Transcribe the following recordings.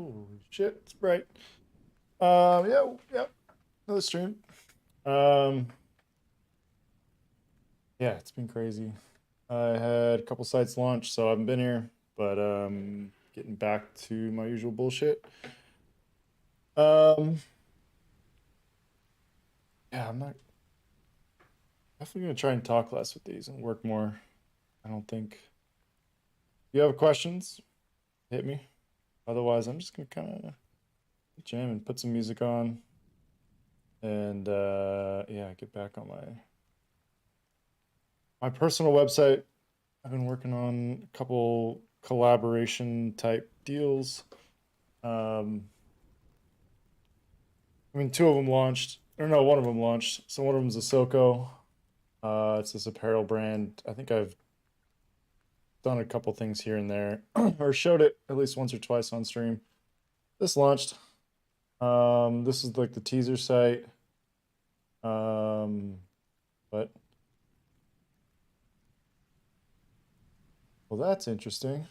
Holy shit, it's bright. Yeah, another stream. Yeah, it's been crazy. I had a couple sites launch, so I haven't been here, but getting back to my usual bullshit. Um, yeah, I'm not definitely gonna try and talk less with these and work more. I don't think. If you have questions, hit me. Otherwise, I'm just gonna kind of jam and put some music on, and yeah, get back on my personal website. I've been working on a couple collaboration type deals. I mean, two of them launched, or no, one of them launched. So one of them's a Soko. It's this apparel brand. I think I've done a couple things here and there, or showed it at least once or twice on stream. This launched. This is like the teaser site. But well, that's interesting.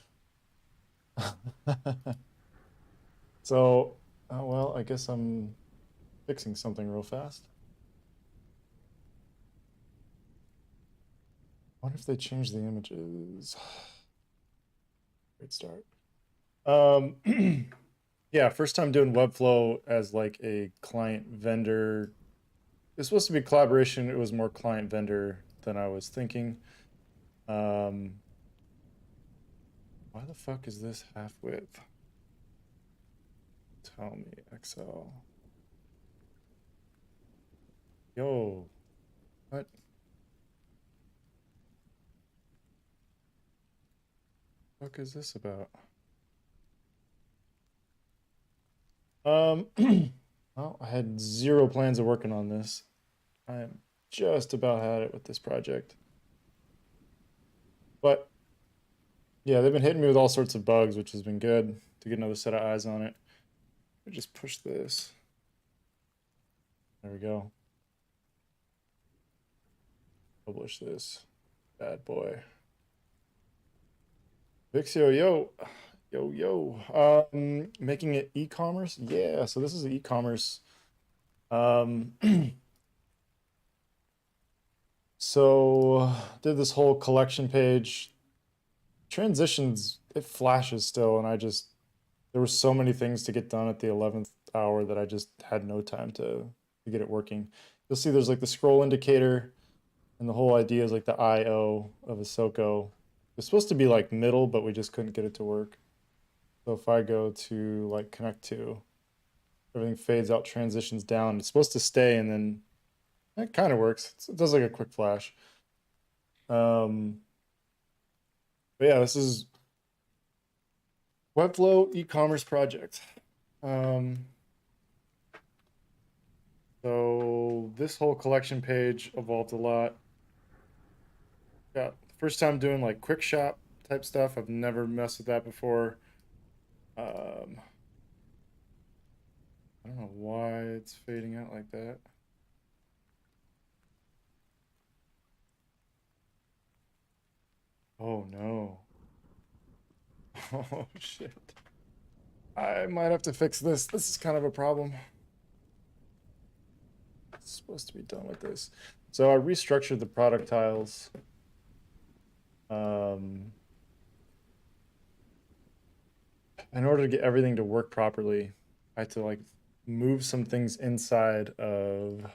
So, well, I guess I'm fixing something real fast. What if they change the images? Great start. Yeah, first time doing Webflow as like a client vendor. It's supposed to be collaboration. It was more client vendor than I was thinking. Why the fuck is this half width? Tell me, XL. Yo, what? Fuck is this about? Um, well, I had zero plans of working on this. I am just about had it with this project. But yeah, they've been hitting me with all sorts of bugs, which has been good to get another set of eyes on it. I just push this. There we go. Publish this bad boy. Vixio, yo. Making it e-commerce? Yeah, so this is e-commerce. Um, so did this whole collection page. Transitions, it flashes still, and there were so many things to get done at the 11th hour that I just had no time to get it working. You'll see there's like the scroll indicator, and the whole idea is like the IO of a Soko. It's supposed to be like middle, but we just couldn't get it to work. So if I go to like connect to, everything fades out, transitions down. It's supposed to stay, and then it kind of works. It does like a quick flash. Um, but yeah, this is Webflow e-commerce project. So this whole collection page evolved a lot. Yeah, first time doing like quick shop type stuff. I've never messed with that before. Um, I don't know why it's fading out like that. Oh no. Oh shit. I might have to fix this. This is kind of a problem. It's supposed to be done with this. So I restructured the product tiles. In order to get everything to work properly, I had to like move some things inside of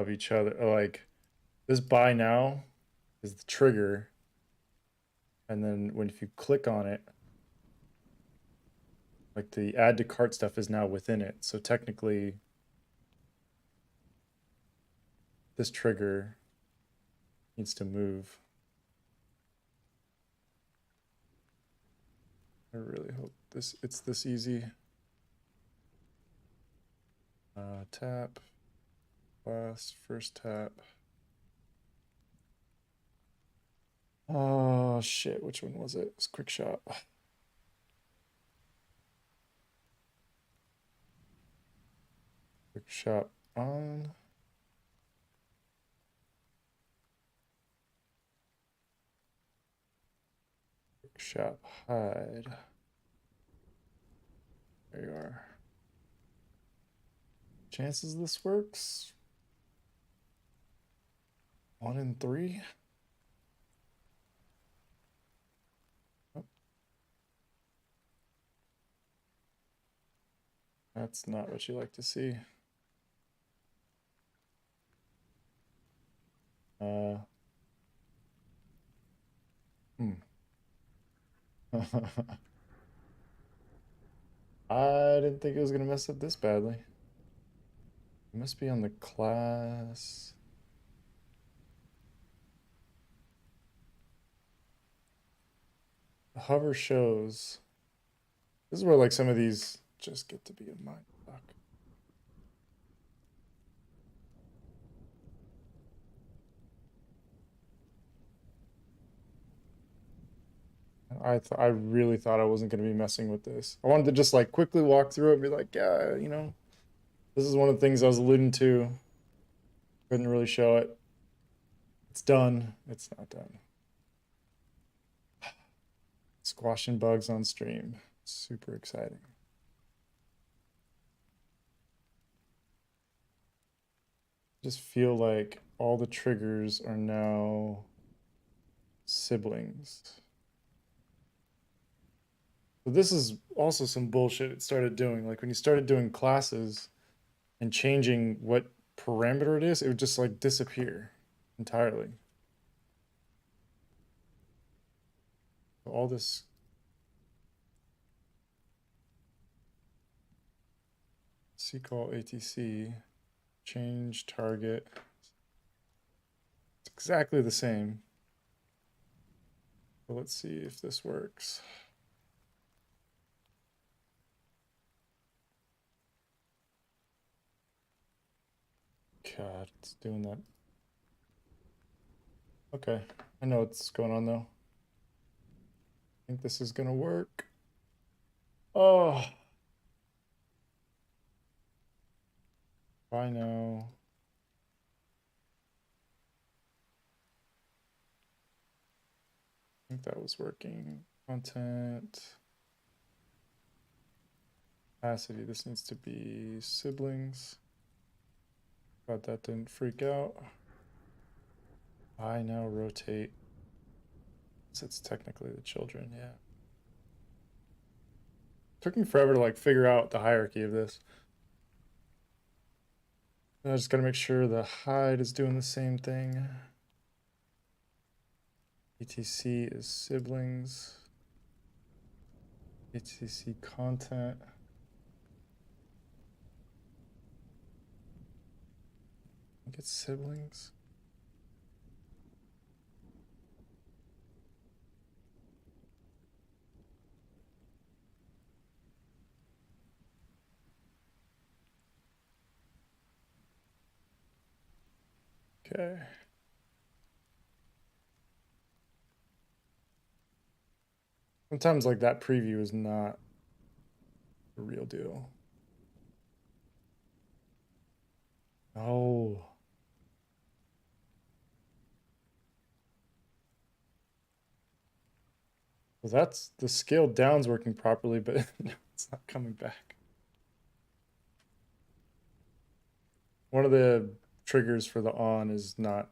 each other. Like this buy now is the trigger, and then if you click on it, like the add to cart stuff is now within it. So technically, this trigger needs to move. I really hope it's this easy. Tap, last, first tap. Oh shit, which one was it? It was quick shop. Quick shop on. Quick Workshop hide. There you are. Chances this works? 1 in 3. Oh. That's not what you like to see. I didn't think it was gonna mess up this badly. It must be on the class. The hover shows. This is where like some of these just get to be a mind fuck. I really thought I wasn't gonna be messing with this. I wanted to just like quickly walk through it and be like, yeah, you know, this is one of the things I was alluding to. Couldn't really show it. It's done. It's not done. Squashing bugs on stream. Super exciting. Just feel like all the triggers are now siblings. So this is also some bullshit it started doing. Like when you started doing classes and changing what parameter it is, it would just like disappear entirely. So all this call ATC, change target. It's exactly the same. But let's see if this works. God, it's doing that. Okay, I know what's going on though. I think this is gonna work. Oh, I know. I think that was working. Content. Capacity, this needs to be siblings. Glad that didn't freak out. I now rotate. So it's technically the children, yeah. Took me forever to like figure out the hierarchy of this. And I just gotta make sure the hide is doing the same thing. ETC is siblings. ETC content. I think it's siblings. Okay. Sometimes like that preview is not the real deal. Oh. Well, that's the scale down's working properly, but it's not coming back. One of the triggers for the on is not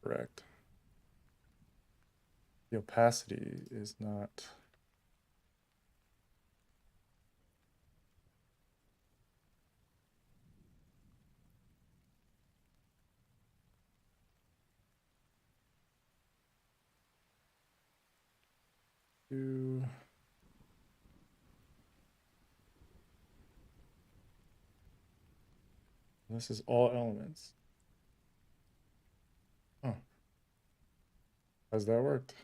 correct. The opacity is not. This is all elements. Oh. How's that worked?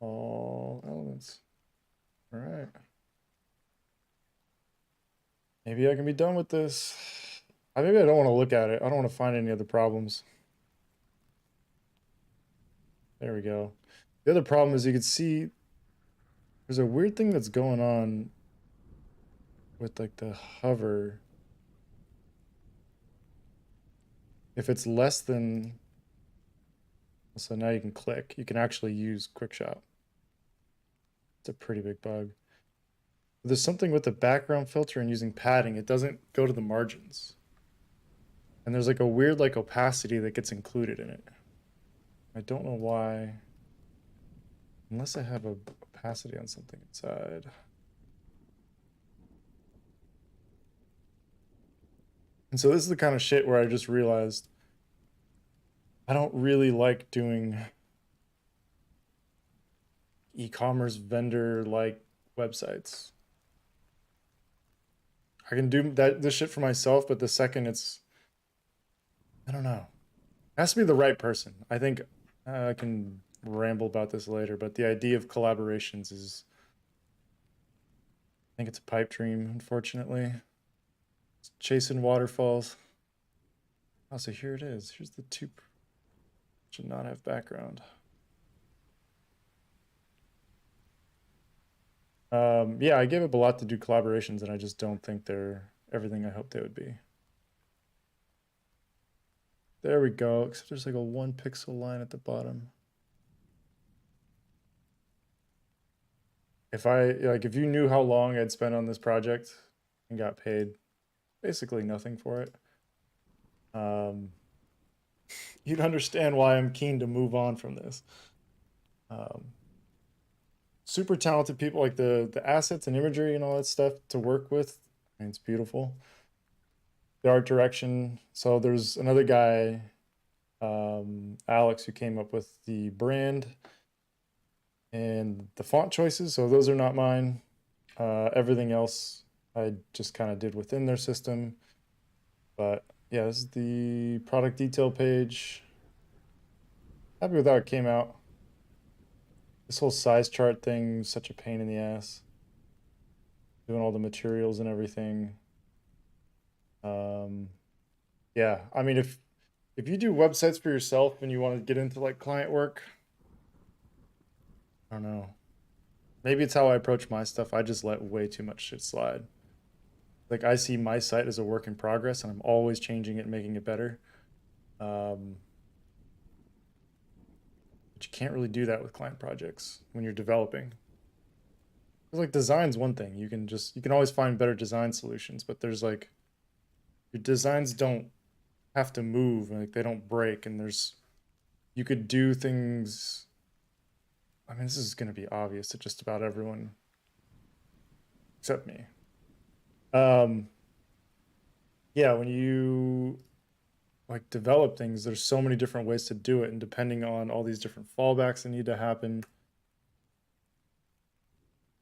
All elements. All right. Maybe I can be done with this. Maybe I don't want to look at it. I don't want to find any other problems. There we go. The other problem is you can see there's a weird thing that's going on with like the hover. If it's less than So now you can click. You can actually use QuickShot. It's a pretty big bug. There's something with the background filter and using padding. It doesn't go to the margins. And there's like a weird like opacity that gets included in it. I don't know why. Unless I have a opacity on something inside. And so this is the kind of shit where I just realized I don't really like doing e-commerce vendor like websites. I can do this shit for myself, but the second it's, I don't know. It has to be the right person. I think I can ramble about this later, but the idea of collaborations is, I think it's a pipe dream, unfortunately. It's chasing waterfalls. Oh, so here it is. Here's the two. Should not have background. Yeah, I gave up a lot to do collaborations, and I just don't think they're everything I hoped they would be. There we go, except there's like a 1 pixel line at the bottom. If if you knew how long I'd spent on this project and got paid basically nothing for it, you'd understand why I'm keen to move on from this. Super talented people, like the assets and imagery and all that stuff to work with. I mean, it's beautiful. The art direction. So there's another guy, Alex, who came up with the brand and the font choices. So those are not mine. Everything else I just kind of did within their system. But yeah, this is the product detail page. Happy with how it came out. This whole size chart thing, such a pain in the ass. Doing all the materials and everything. Yeah, I mean, if you do websites for yourself and you want to get into like client work, I don't know. Maybe it's how I approach my stuff. I just let way too much shit slide. Like I see my site as a work in progress, and I'm always changing it and making it better. But you can't really do that with client projects when you're developing. Like design's one thing. You can always find better design solutions, but there's like your designs don't have to move, like they don't break, and you could do things. I mean, this is going to be obvious to just about everyone except me. Yeah, when you like develop things, there's so many different ways to do it, and depending on all these different fallbacks that need to happen,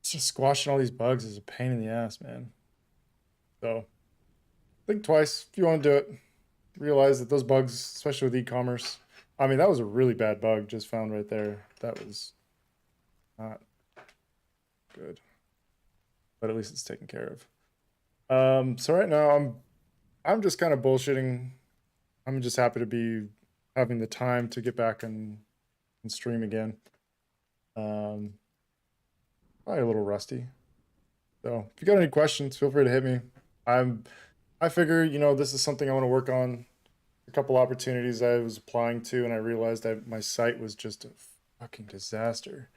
it's just squashing all these bugs is a pain in the ass, man. So think twice if you want to do it. Realize that those bugs, especially with e-commerce, I mean, that was a really bad bug just found right there. That was not good, but at least it's taken care of. So right now I'm just kind of bullshitting. I'm just happy to be having the time to get back and stream again. Probably a little rusty. So if you got any questions, feel free to hit me. I figure, this is something I want to work on. A couple opportunities I was applying to, and I realized that my site was just a fucking disaster.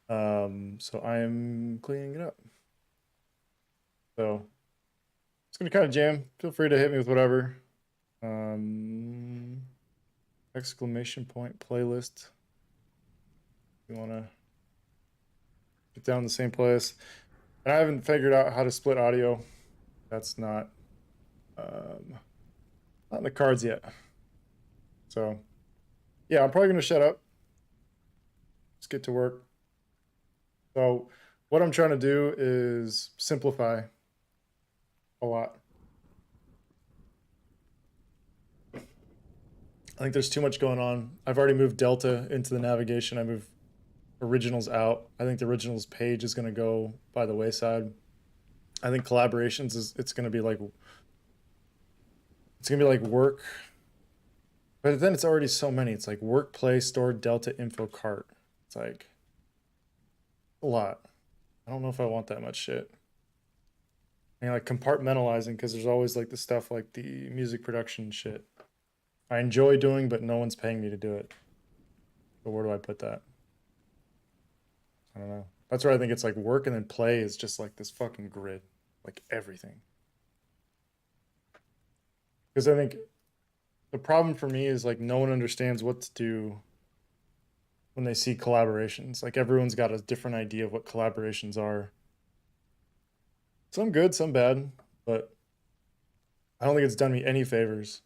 So I am cleaning it up. So it's gonna kind of jam. Feel free to hit me with whatever. Exclamation point playlist. You wanna get down the same place. And I haven't figured out how to split audio. That's not in the cards yet. So yeah, I'm probably gonna shut up. Let's get to work. So what I'm trying to do is simplify a lot. I think there's too much going on. I've already moved Delta into the navigation. I moved originals out. I think the originals page is going to go by the wayside. I think collaborations it's going to be like work, but then it's already so many. It's like work, play, store, Delta, info, cart. It's like a lot. I don't know if I want that much shit. And like compartmentalizing, because there's always like the stuff like the music production shit I enjoy doing, but no one's paying me to do it. But where do I put that? I don't know. That's where I think it's like work and then play is just like this fucking grid, like everything. Because I think the problem for me is like no one understands what to do when they see collaborations. Like everyone's got a different idea of what collaborations are. Some good, some bad, but I don't think it's done me any favors.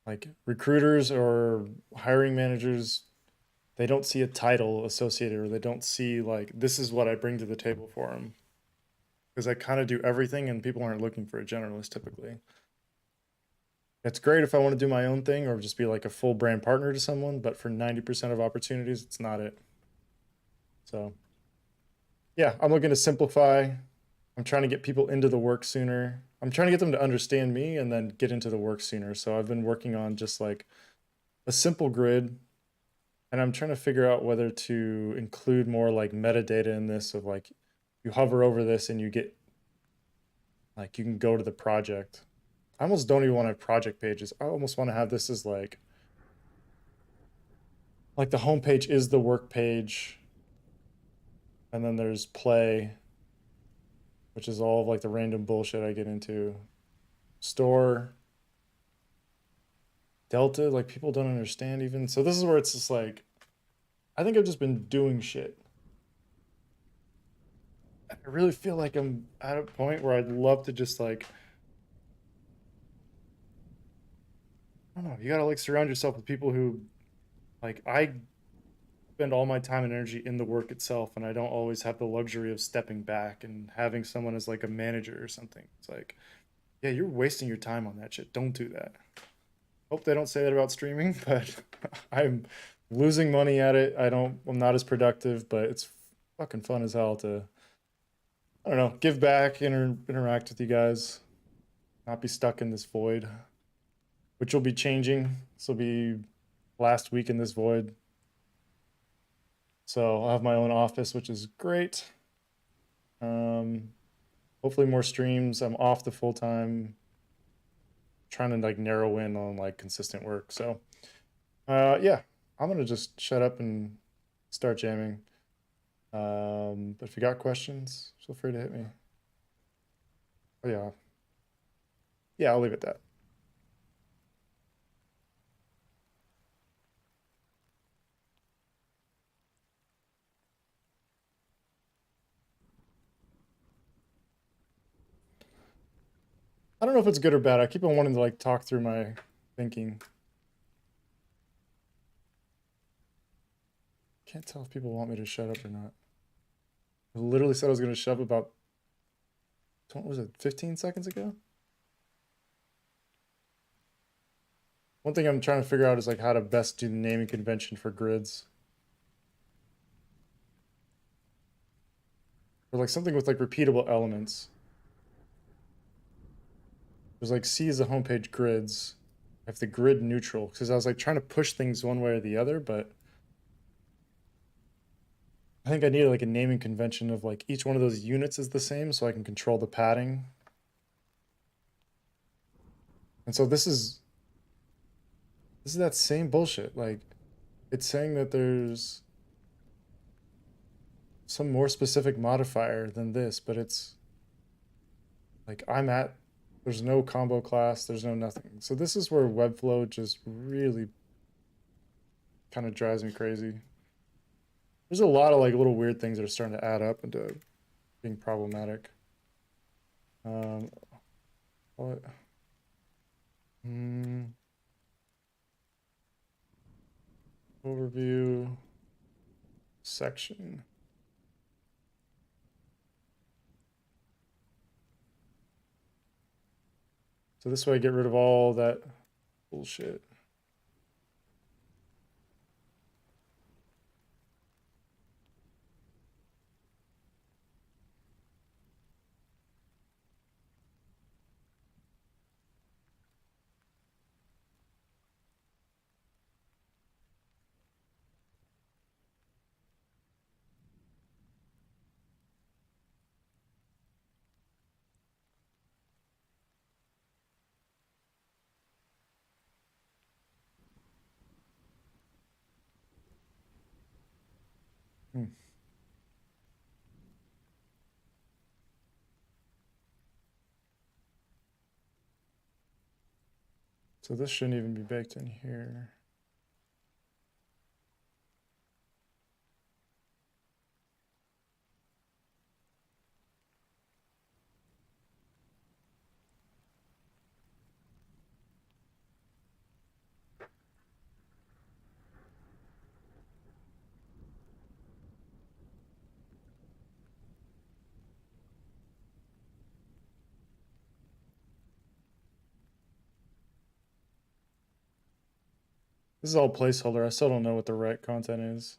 Like recruiters or hiring managers, they don't see a title associated or they don't see like this is what I bring to the table for them. Because I kind of do everything and people aren't looking for a generalist typically. It's great if I want to do my own thing or just be like a full brand partner to someone, but for 90% of opportunities, it's not it. So, yeah, I'm looking to simplify. I'm trying to get people into the work sooner. I'm trying to get them to understand me and then get into the work sooner. So, I've been working on just like a simple grid and I'm trying to figure out whether to include more like metadata in this of like you hover over this and you get like you can go to the project. I almost don't even want to have project pages. I almost want to have this as like the homepage is the work page, and then there's play, which is all of like the random bullshit I get into. Store, Delta, like people don't understand even. So this is where it's just like, I think I've just been doing shit. I really feel like I'm at a point where I'd love to just like, I don't know, you gotta like surround yourself with people who like I spend all my time and energy in the work itself and I don't always have the luxury of stepping back and having someone as like a manager or something. It's like, yeah, you're wasting your time on that shit. Don't do that. Hope they don't say that about streaming, but I'm losing money at it. I'm not as productive, but it's fucking fun as hell to, I don't know, give back, interact with you guys, not be stuck in this void, which will be changing. This will be last week in this void. So I'll have my own office, which is great. Um, hopefully more streams. I'm off the full time, trying to like narrow in on like consistent work. So yeah, I'm gonna just shut up and start jamming. But if you got questions, feel free to hit me. Oh yeah, yeah, I'll leave it at that. I don't know if it's good or bad. I keep on wanting to like talk through my thinking. Can't tell if people want me to shut up or not. I literally said I was gonna shut up about, what was it, 15 seconds ago? One thing I'm trying to figure out is like how to best do the naming convention for grids. Or like something with like repeatable elements. There's like C is the homepage grids. I have the grid neutral because I was like trying to push things one way or the other, but I think I need like a naming convention of like each one of those units is the same so I can control the padding. And so this is that same bullshit. Like it's saying that there's some more specific modifier than this, but it's like there's no combo class, there's no nothing. So this is where Webflow just really kind of drives me crazy. There's a lot of like little weird things that are starting to add up into being problematic. Um, what? Overview section. So this way I get rid of all that bullshit. Hmm. So this shouldn't even be baked in here. This is all placeholder. I still don't know what the right content is.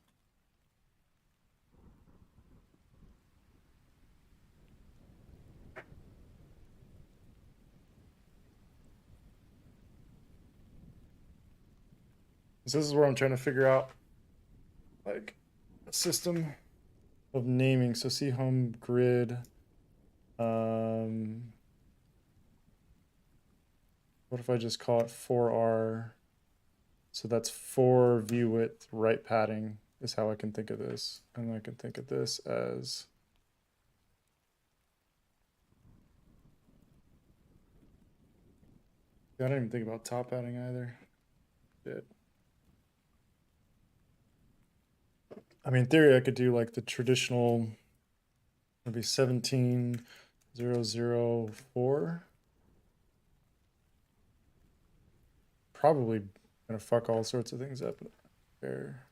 So this is where I'm trying to figure out like a system of naming. So see home grid. What if I just call it 4R? So that's 4 view width right padding is how I can think of this. And I can think of this as I didn't even think about top padding either. Shit. I mean, in theory, I could do like the traditional, maybe 17,004. Probably gonna fuck all sorts of things up there.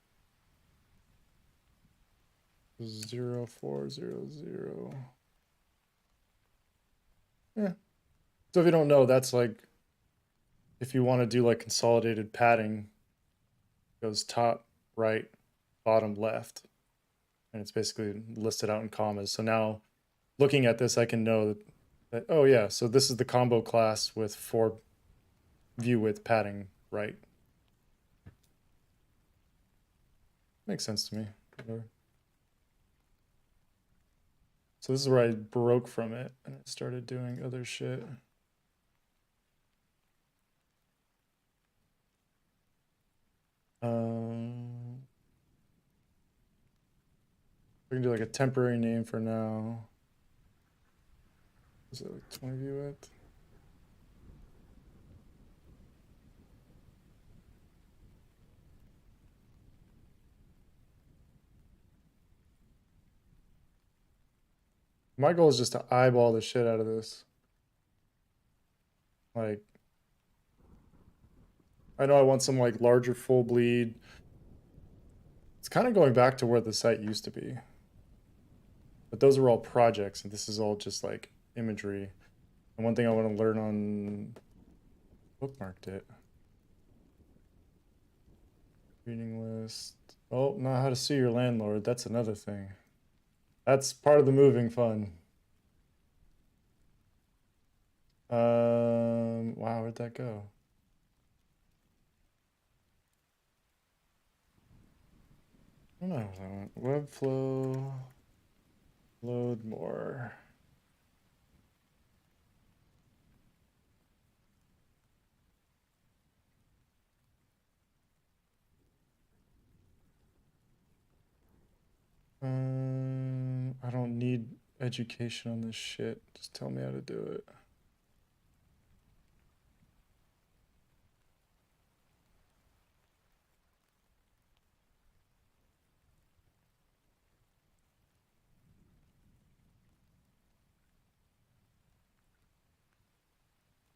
0400. Yeah. So if you don't know, that's like if you want to do like consolidated padding, it goes top, right, bottom, left. And it's basically listed out in commas. So now looking at this, I can know that oh yeah, so this is the combo class with 4 view width padding, right? Makes sense to me. Whatever. So this is where I broke from it and I started doing other shit. We can do like a temporary name for now. Is it like 20 view width? My goal is just to eyeball the shit out of this. Like, I know I want some like larger full bleed. It's kind of going back to where the site used to be. But those are all projects, and this is all just like imagery. And one thing I want to learn on bookmarked it. Reading list. Oh, not how to sue your landlord. That's another thing. That's part of the moving fun. Wow, where'd that go? I don't know. Webflow. Load more. I don't need education on this shit. Just tell me how to do it.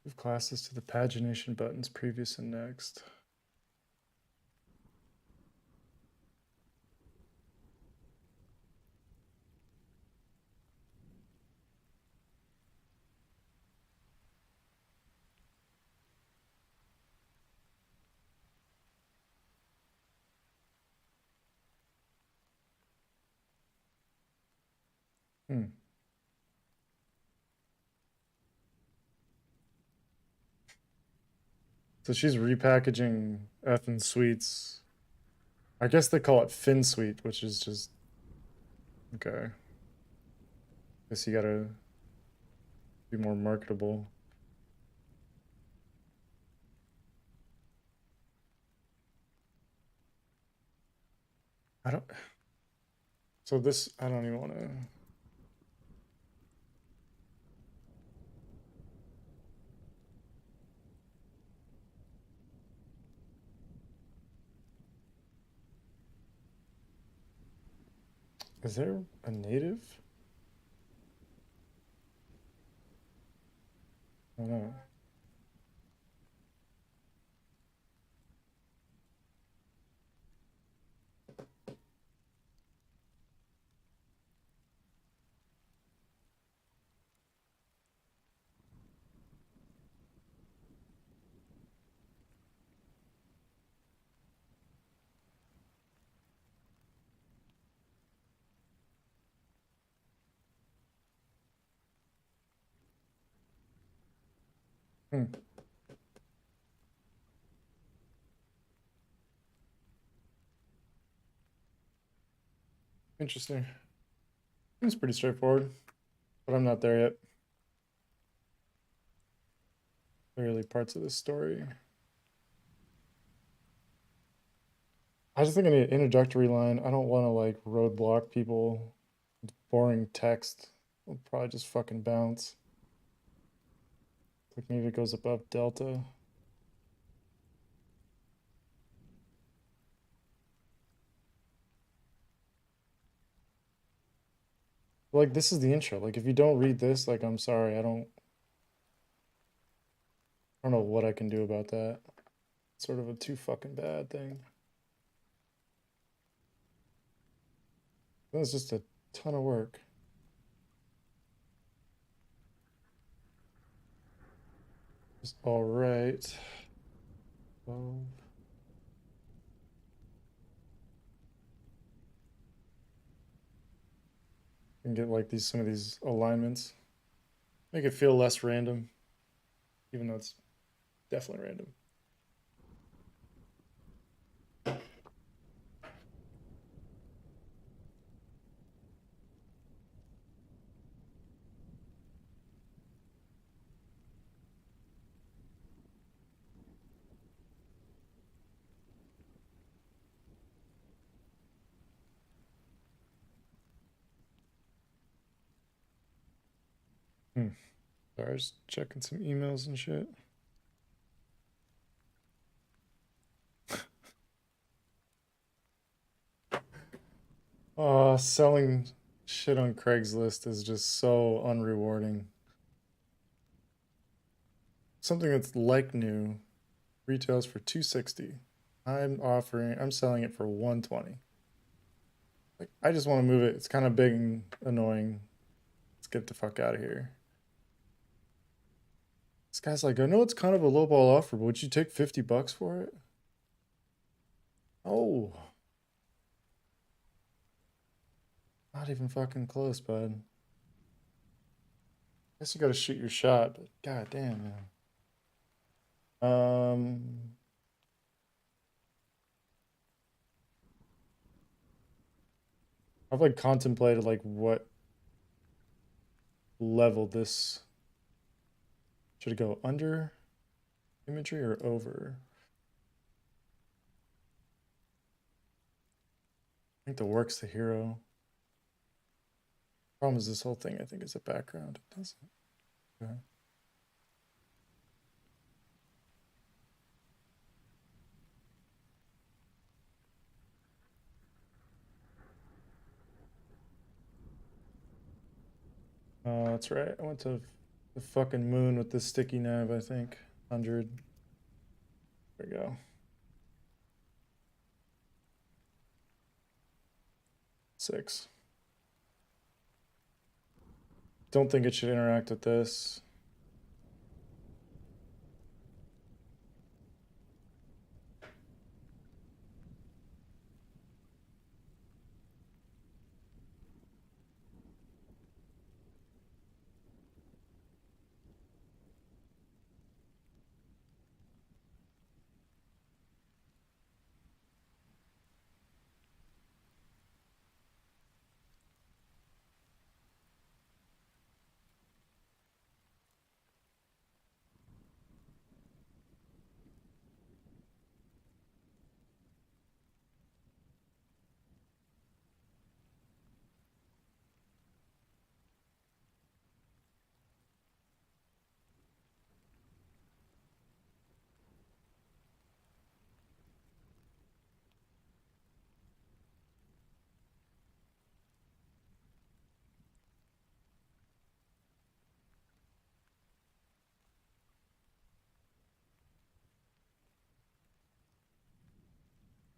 Move classes to the pagination buttons, previous and next. Hmm. So she's repackaging effing suites. I guess they call it Fin Suite, which is just okay. Guess you gotta be more marketable. I don't So this, I don't even want to. Is there a native? I don't know. Hmm. Interesting. It's pretty straightforward, but I'm not there yet. Clearly parts of this story. I just think I need an introductory line. I don't want to like roadblock people with boring text. I'll probably just fucking bounce. Like maybe it goes above delta. Like this is the intro. Like if you don't read this, like I'm sorry, I don't know what I can do about that. It's sort of a too fucking bad thing. That's just a ton of work. Just all right. 12. And get like some of these alignments. Make it feel less random, even though it's definitely random. Hmm. Sorry, I was checking some emails and shit. Selling shit on Craigslist is just so unrewarding. Something that's like new retails for 260. I'm selling it for 120. Like I just want to move it. It's kind of big and annoying. Let's get the fuck out of here. This guy's like, I know it's kind of a lowball offer, but would you take 50 bucks for it? Oh, not even fucking close, bud. Guess you gotta shoot your shot, but god damn, man. I've like contemplated like what level this should it go under imagery or over? I think the work's the hero. Problem is this whole thing I think is a background. It doesn't. Okay. That's right. I went to the fucking moon with this sticky nav, I think. 100. There we go. 6. Don't think it should interact with this.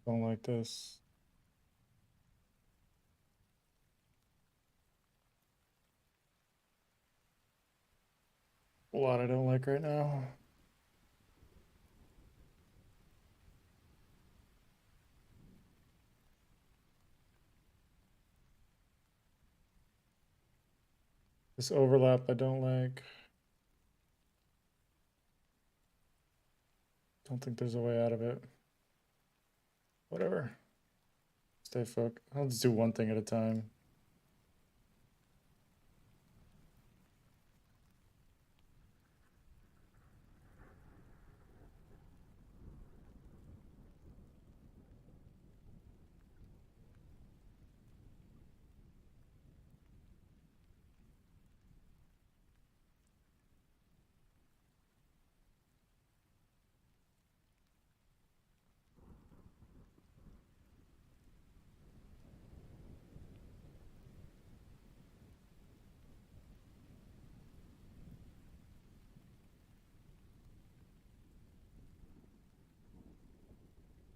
Don't like this. A lot I don't like right now. This overlap I don't like. Don't think there's a way out of it. Whatever. Stay focused. I'll just do one thing at a time.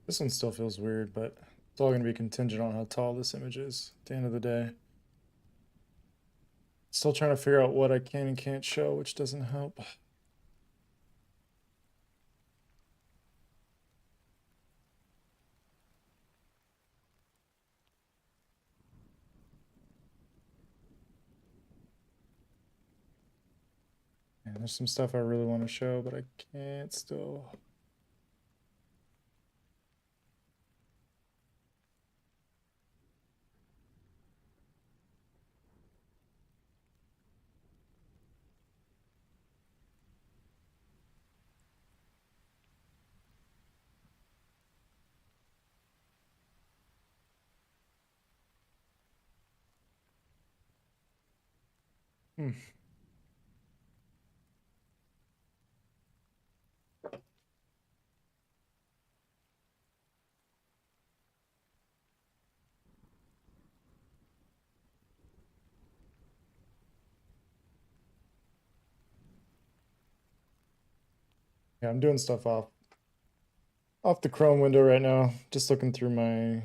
This one still feels weird, but it's all going to be contingent on how tall this image is at the end of the day. Still trying to figure out what I can and can't show, which doesn't help. And there's some stuff I really want to show, but I can't still. Hmm. Yeah, I'm doing stuff off the Chrome window right now. Just looking through my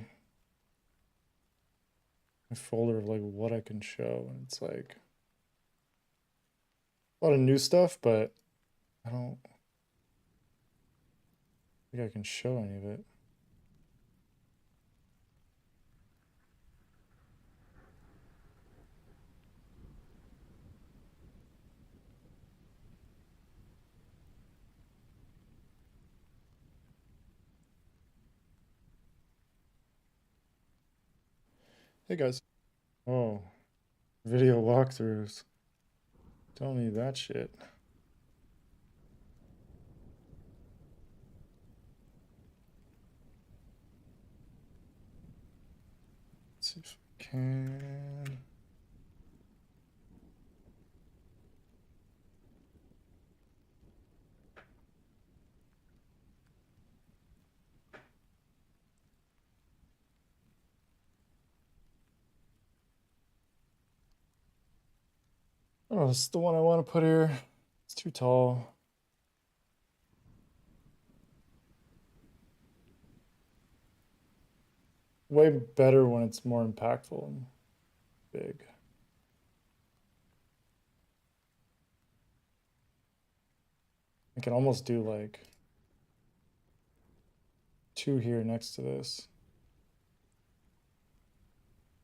folder of like what I can show, and it's like a lot of new stuff, but I don't think I can show any of it. Hey guys. Oh, video walkthroughs. Don't need that shit. Let's see if I can. Oh, this is the one I want to put here. It's too tall. Way better when it's more impactful and big. I can almost do like two here next to this.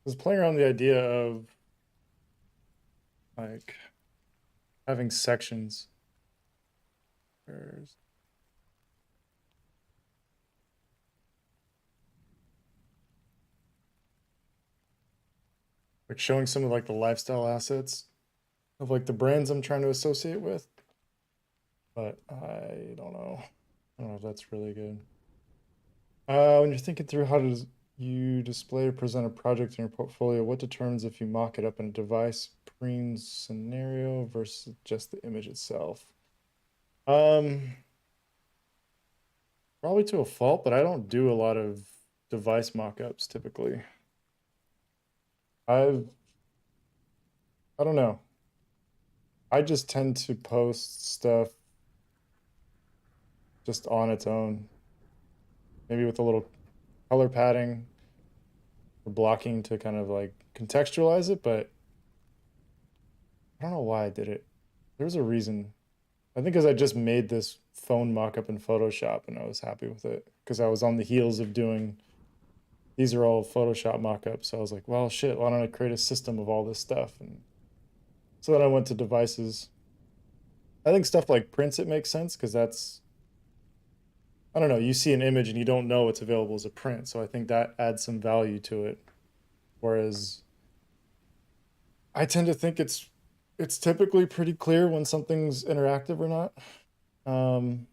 I was playing around with the idea of like having sections. There's like showing some of like the lifestyle assets of like the brands I'm trying to associate with. But I don't know. I don't know if that's really good. When you're thinking through how does you display or present a project in your portfolio, what determines if you mock it up in a device preen scenario versus just the image itself? Probably to a fault, but I don't do a lot of device mockups typically. I don't know. I just tend to post stuff just on its own, maybe with a little color padding or blocking to kind of like contextualize it, but I don't know why I did it. There's a reason. I think because I just made this phone mockup in Photoshop and I was happy with it because I was on the heels of doing these are all Photoshop mockups. So I was like, well, shit, why don't I create a system of all this stuff? And so then I went to devices. I think stuff like prints, it makes sense because that's, I don't know, you see an image and you don't know it's available as a print. So I think that adds some value to it. Whereas I tend to think it's typically pretty clear when something's interactive or not. Um,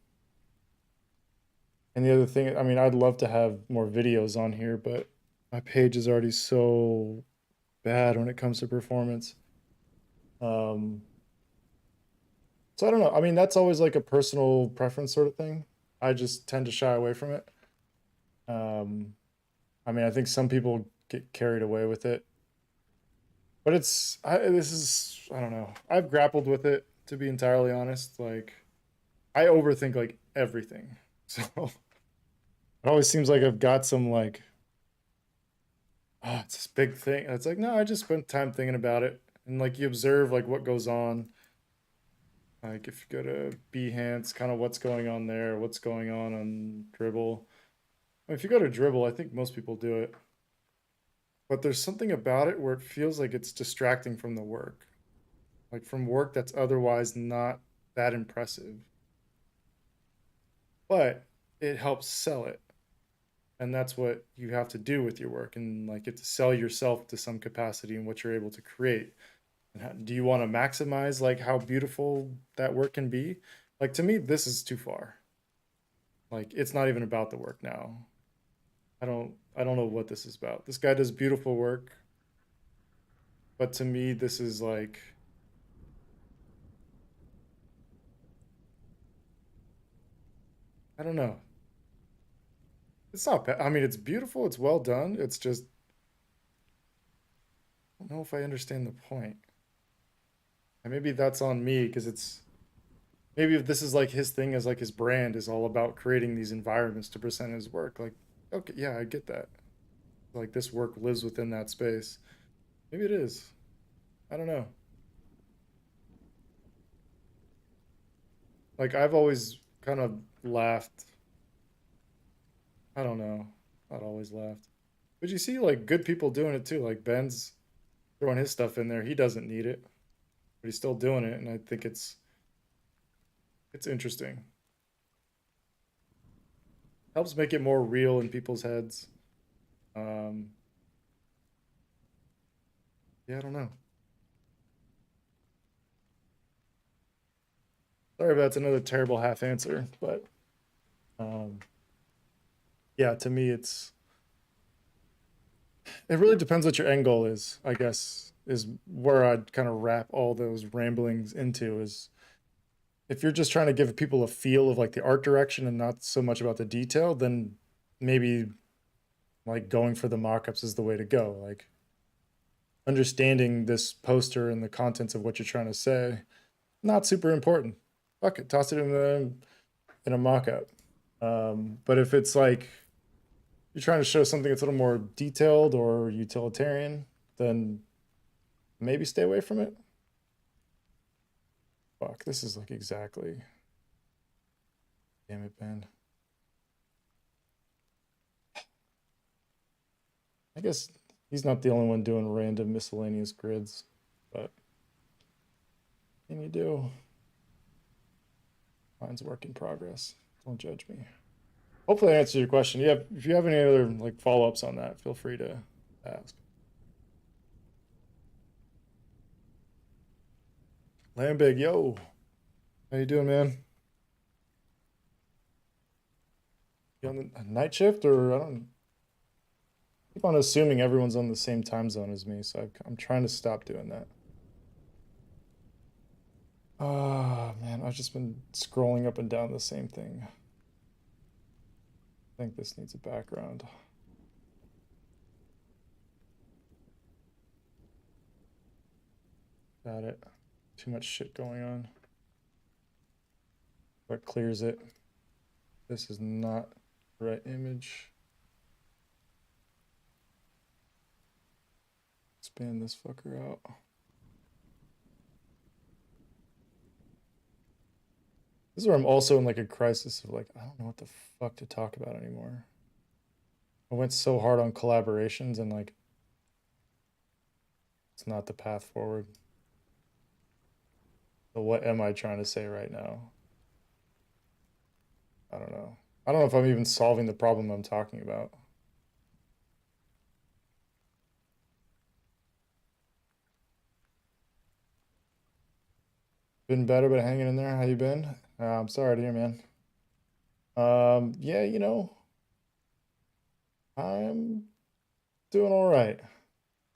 and the other thing, I mean, I'd love to have more videos on here, but my page is already so bad when it comes to performance. Um, so I don't know. I mean, that's always like a personal preference sort of thing. I just tend to shy away from it. Um, I mean, I think some people get carried away with it, but this is, I don't know. I've grappled with it to be entirely honest. Like, I overthink like everything. So it always seems like I've got some like, oh, it's this big thing. And it's like, no, I just spent time thinking about it. And like you observe like what goes on. Like if you go to Behance, kind of what's going on there, what's going on Dribble. If you go to Dribble, I think most people do it. But there's something about it where it feels like it's distracting from the work. Like from work that's otherwise not that impressive. But it helps sell it. And that's what you have to do with your work and like you have to sell yourself to some capacity and what you're able to create. And do you want to maximize like how beautiful that work can be? Like to me, this is too far. Like it's not even about the work now. I don't know what this is about. This guy does beautiful work, but to me, this is like I don't know. It's not bad. I mean, it's beautiful. It's well done. It's just I don't know if I understand the point. And maybe that's on me because it's maybe if this is like his thing as like his brand is all about creating these environments to present his work. Like, okay, yeah, I get that. Like this work lives within that space. Maybe it is. I don't know. Like I've always kind of laughed. I don't know. Not always laughed. But you see like good people doing it too. Like Ben's throwing his stuff in there. He doesn't need it, but he's still doing it, and I think it's interesting. Helps make it more real in people's heads. Um, yeah, I don't know. Sorry if that's another terrible half answer, but um, yeah, to me, it really depends what your end goal is. I guess is where I'd kind of wrap all those ramblings into is if you're just trying to give people a feel of like the art direction and not so much about the detail, then maybe like going for the mock-ups is the way to go. Like understanding this poster and the contents of what you're trying to say, not super important. Fuck it, toss it in a mock-up. But if it's like you're trying to show something that's a little more detailed or utilitarian, then maybe stay away from it. Fuck, this is like exactly. Damn it, Ben. I guess he's not the only one doing random miscellaneous grids, but what can you do? Mine's a work in progress. Don't judge me. Hopefully, I answered your question. Yeah, if you have any other like follow-ups on that, feel free to ask. Lambig, yo, how you doing, man? You on the night shift or I don't keep on assuming everyone's on the same time zone as me, so I'm trying to stop doing that. Oh man, I've just been scrolling up and down the same thing. I think this needs a background. Got it. Too much shit going on. That clears it. This is not the right image. expand this fucker out. This is where I'm also in like a crisis of like, I don't know what the fuck to talk about anymore. I went so hard on collaborations and like, it's not the path forward. So what am I trying to say right now? I don't know. I don't know if I'm even solving the problem I'm talking about. Been better, but hanging in there. How you been? I'm sorry to hear, man. Yeah, you know, I'm doing all right.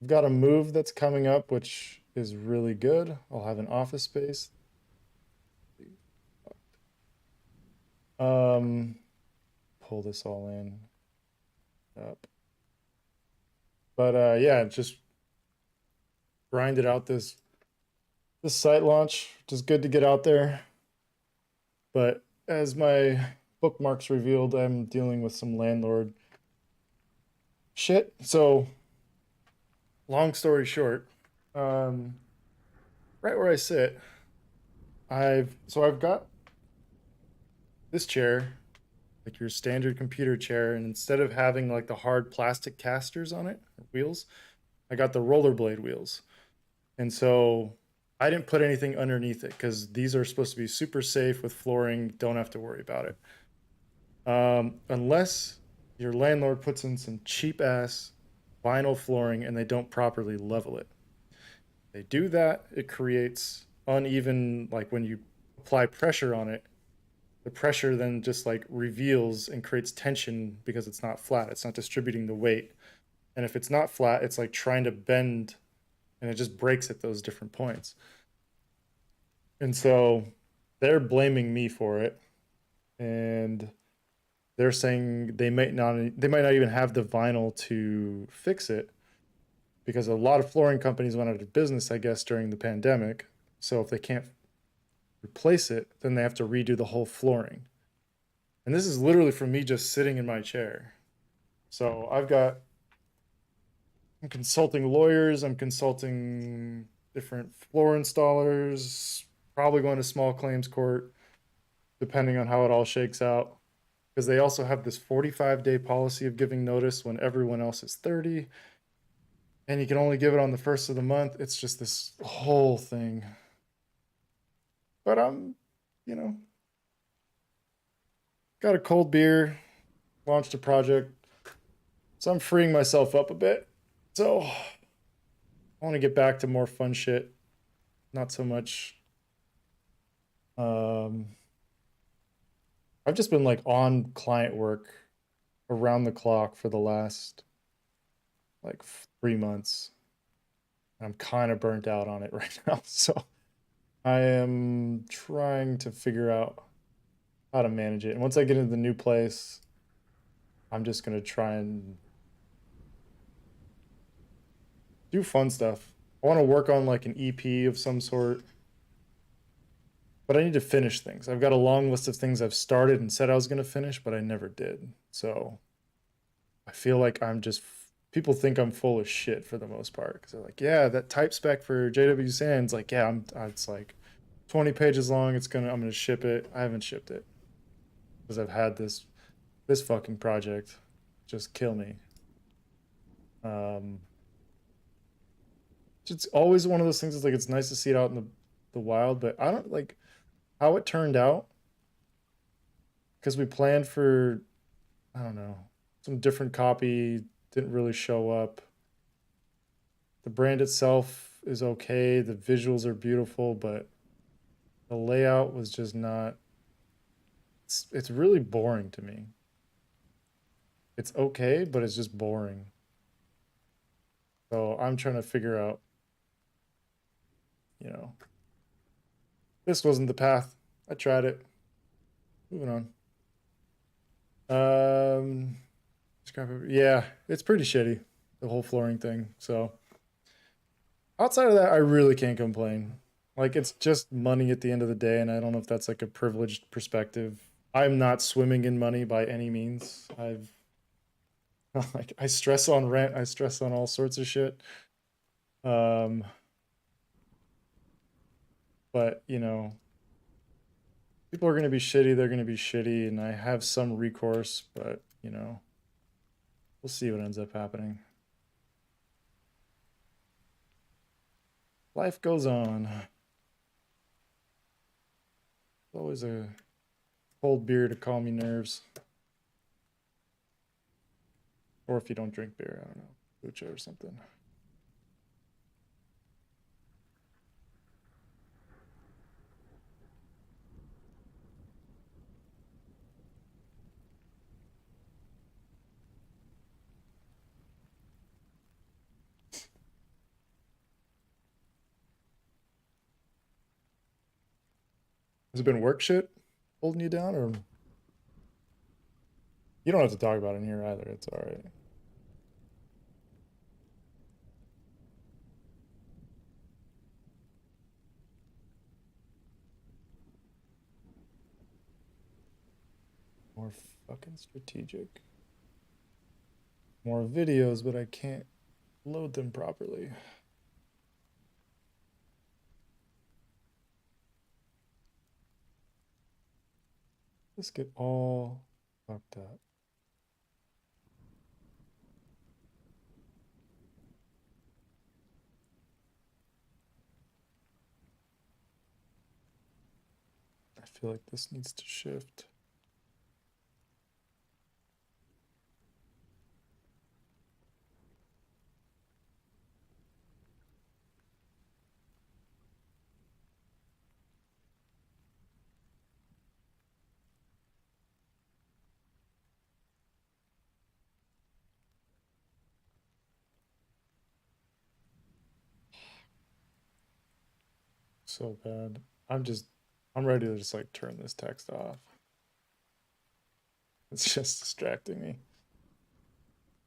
I've got a move that's coming up, which is really good. I'll have an office space. Um, pull this all in up. But yeah, just grinded out this site launch, which is good to get out there. But as my bookmarks revealed, I'm dealing with some landlord shit. So, long story short, um, right where I sit, I've got this chair, like your standard computer chair, and instead of having like the hard plastic casters on it, wheels, I got the rollerblade wheels. And so I didn't put anything underneath it because these are supposed to be super safe with flooring, don't have to worry about it. Unless your landlord puts in some cheap ass vinyl flooring and they don't properly level it. They do that, it creates uneven, like when you apply pressure on it, the pressure then just like reveals and creates tension because it's not flat, it's not distributing the weight. And if it's not flat, it's like trying to bend and it just breaks at those different points. And so they're blaming me for it. And they're saying they might not even have the vinyl to fix it because a lot of flooring companies went out of business, I guess, during the pandemic. So if they can't replace it, then they have to redo the whole flooring. And this is literally from me just sitting in my chair. So I'm consulting lawyers, I'm consulting different floor installers, probably going to small claims court, depending on how it all shakes out. Because they also have this 45-day policy of giving notice when everyone else is 30. And you can only give it on the first of the month. It's just this whole thing. But I'm, you know, got a cold beer, launched a project. So I'm freeing myself up a bit. So I want to get back to more fun shit. Not so much. Um, I've just been like on client work around the clock for the last like 3 months. I'm kind of burnt out on it right now. So I am trying to figure out how to manage it. And once I get into the new place, I'm just going to try and do fun stuff. I want to work on like an EP of some sort, but I need to finish things. I've got a long list of things I've started and said I was going to finish, but I never did. So I feel like people think I'm full of shit for the most part because they're like, yeah, that type spec for Jw.S, like, yeah, it's like 20 pages long. I'm gonna ship it. I haven't shipped it because I've had this fucking project just kill me. Um, it's always one of those things. It's like it's nice to see it out in the wild, but I don't like how it turned out because we planned for, I don't know, some different copy didn't really show up. The brand itself is okay. The visuals are beautiful, but the layout was just not. It's really boring to me. It's okay, but it's just boring. So I'm trying to figure out, you know, this wasn't the path. I tried it. Moving on. Um, yeah, it's pretty shitty, the whole flooring thing. So outside of that, I really can't complain. Like it's just money at the end of the day, and I don't know if that's like a privileged perspective. I'm not swimming in money by any means. I've like I stress on rent, I stress on all sorts of shit. But you know, people are going to be shitty. They're going to be shitty, and I have some recourse, but you know, we'll see what ends up happening. Life goes on. Always a cold beer to calm your nerves. Or if you don't drink beer, I don't know, kombucha or something. Has it been work shit holding you down, or you don't have to talk about it in here either? It's all right. More fucking strategic. More videos, but I can't load them properly. Let's get all fucked up. I feel like this needs to shift. So bad. I'm ready to just like turn this text off. It's just distracting me.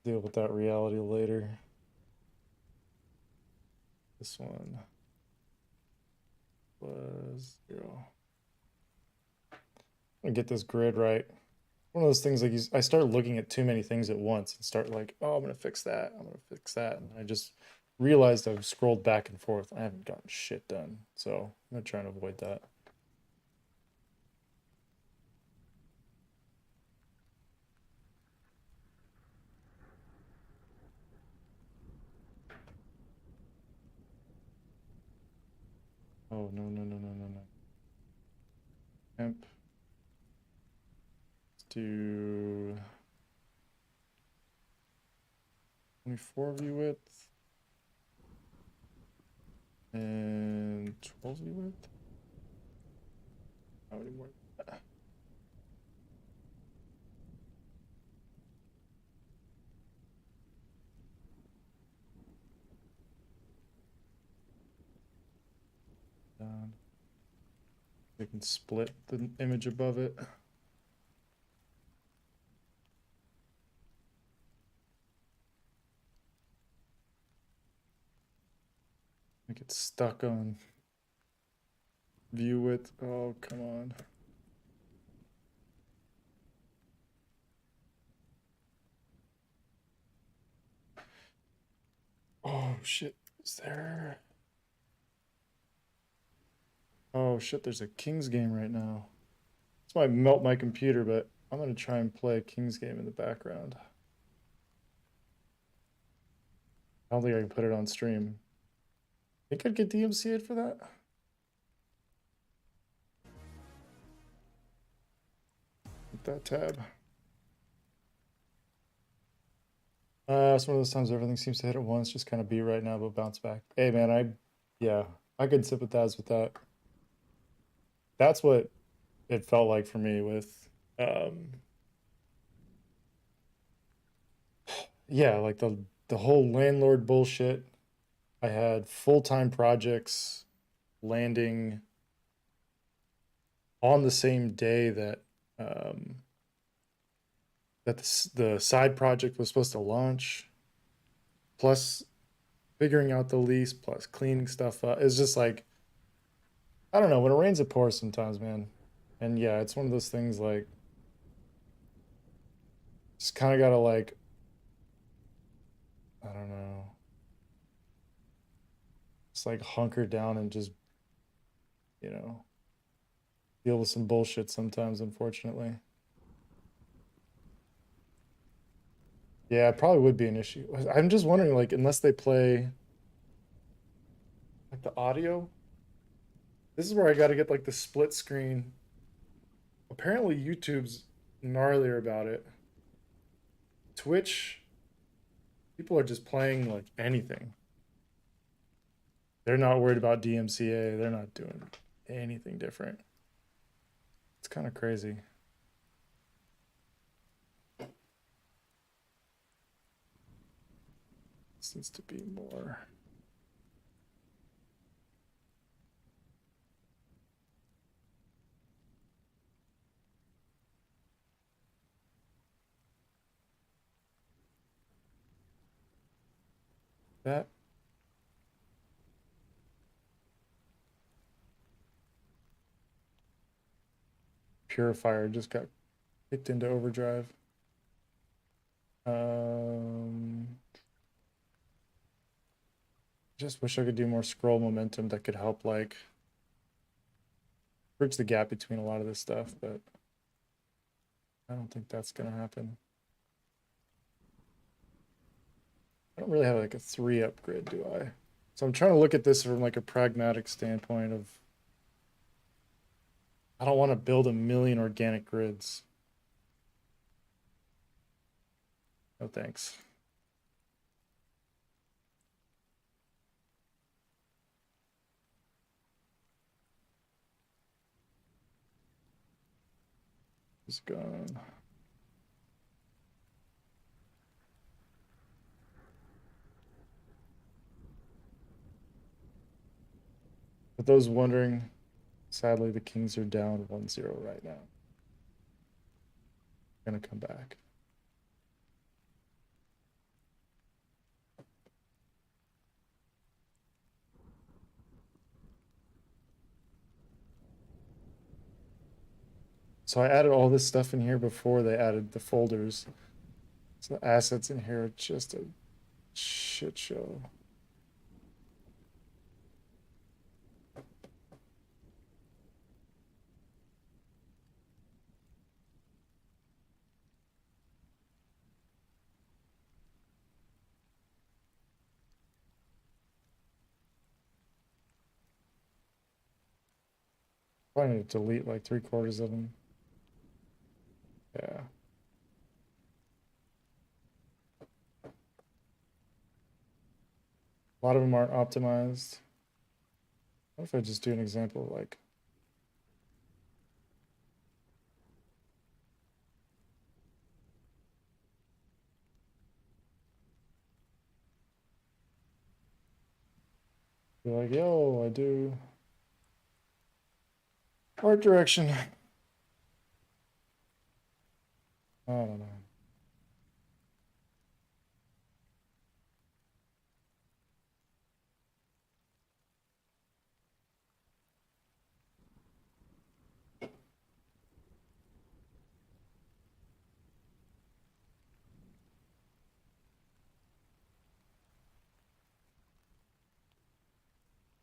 Deal with that reality later. This one was 0. I'm gonna get this grid right. One of those things like I start looking at too many things at once and start like, oh, I'm gonna fix that. I'm gonna fix that. And I just realized I've scrolled back and forth. I haven't gotten shit done. So I'm gonna try and avoid that. Oh, no, no, no, no, no, no. Temp. Let's do 24 view width and 12 view width. How many more? Down. We can split the image above it. Make it stuck on view width. Oh, come on. Oh, shit. Is there? Oh, shit. There's a Kings game right now. This might melt my computer, but I'm going to try and play a Kings game in the background. I don't think I can put it on stream. Think I'd get DMCA'd for that? Hit that tab. It's one of those times everything seems to hit at once, just kind of be right now, but bounce back. Hey, man, yeah, I could sympathize with that. That's what it felt like for me with, yeah, like the whole landlord bullshit. I had full-time projects landing on the same day that the side project was supposed to launch, plus figuring out the lease, plus cleaning stuff up. It's just like, I don't know, when it rains it pours sometimes, man. And yeah, it's one of those things like just kind of gotta like, I don't know. like hunker down and just, you know, deal with some bullshit sometimes, unfortunately. Yeah, it probably would be an issue. I'm just wondering, like, unless they play like the audio, this is where I got to get like the split screen. Apparently, YouTube's gnarlier about it. Twitch, people are just playing like anything. They're not worried about DMCA. They're not doing anything different. It's kind of crazy. This needs to be more. That purifier just got kicked into overdrive. Just wish I could do more scroll momentum that could help like bridge the gap between a lot of this stuff, but I don't think that's gonna happen. I don't really have like a 3-up grid, do I? So I'm trying to look at this from like a pragmatic standpoint of I don't want to build a million organic grids. No thanks. It's gone. For those wondering, sadly the Kings are down 1-0 right now. Gonna come back. So I added all this stuff in here before they added the folders. So the assets in here are just a shit show. Probably need to delete like 3/4 of them. Yeah. A lot of them aren't optimized. What if I just do an example like be like, yo, I do art direction. I don't know.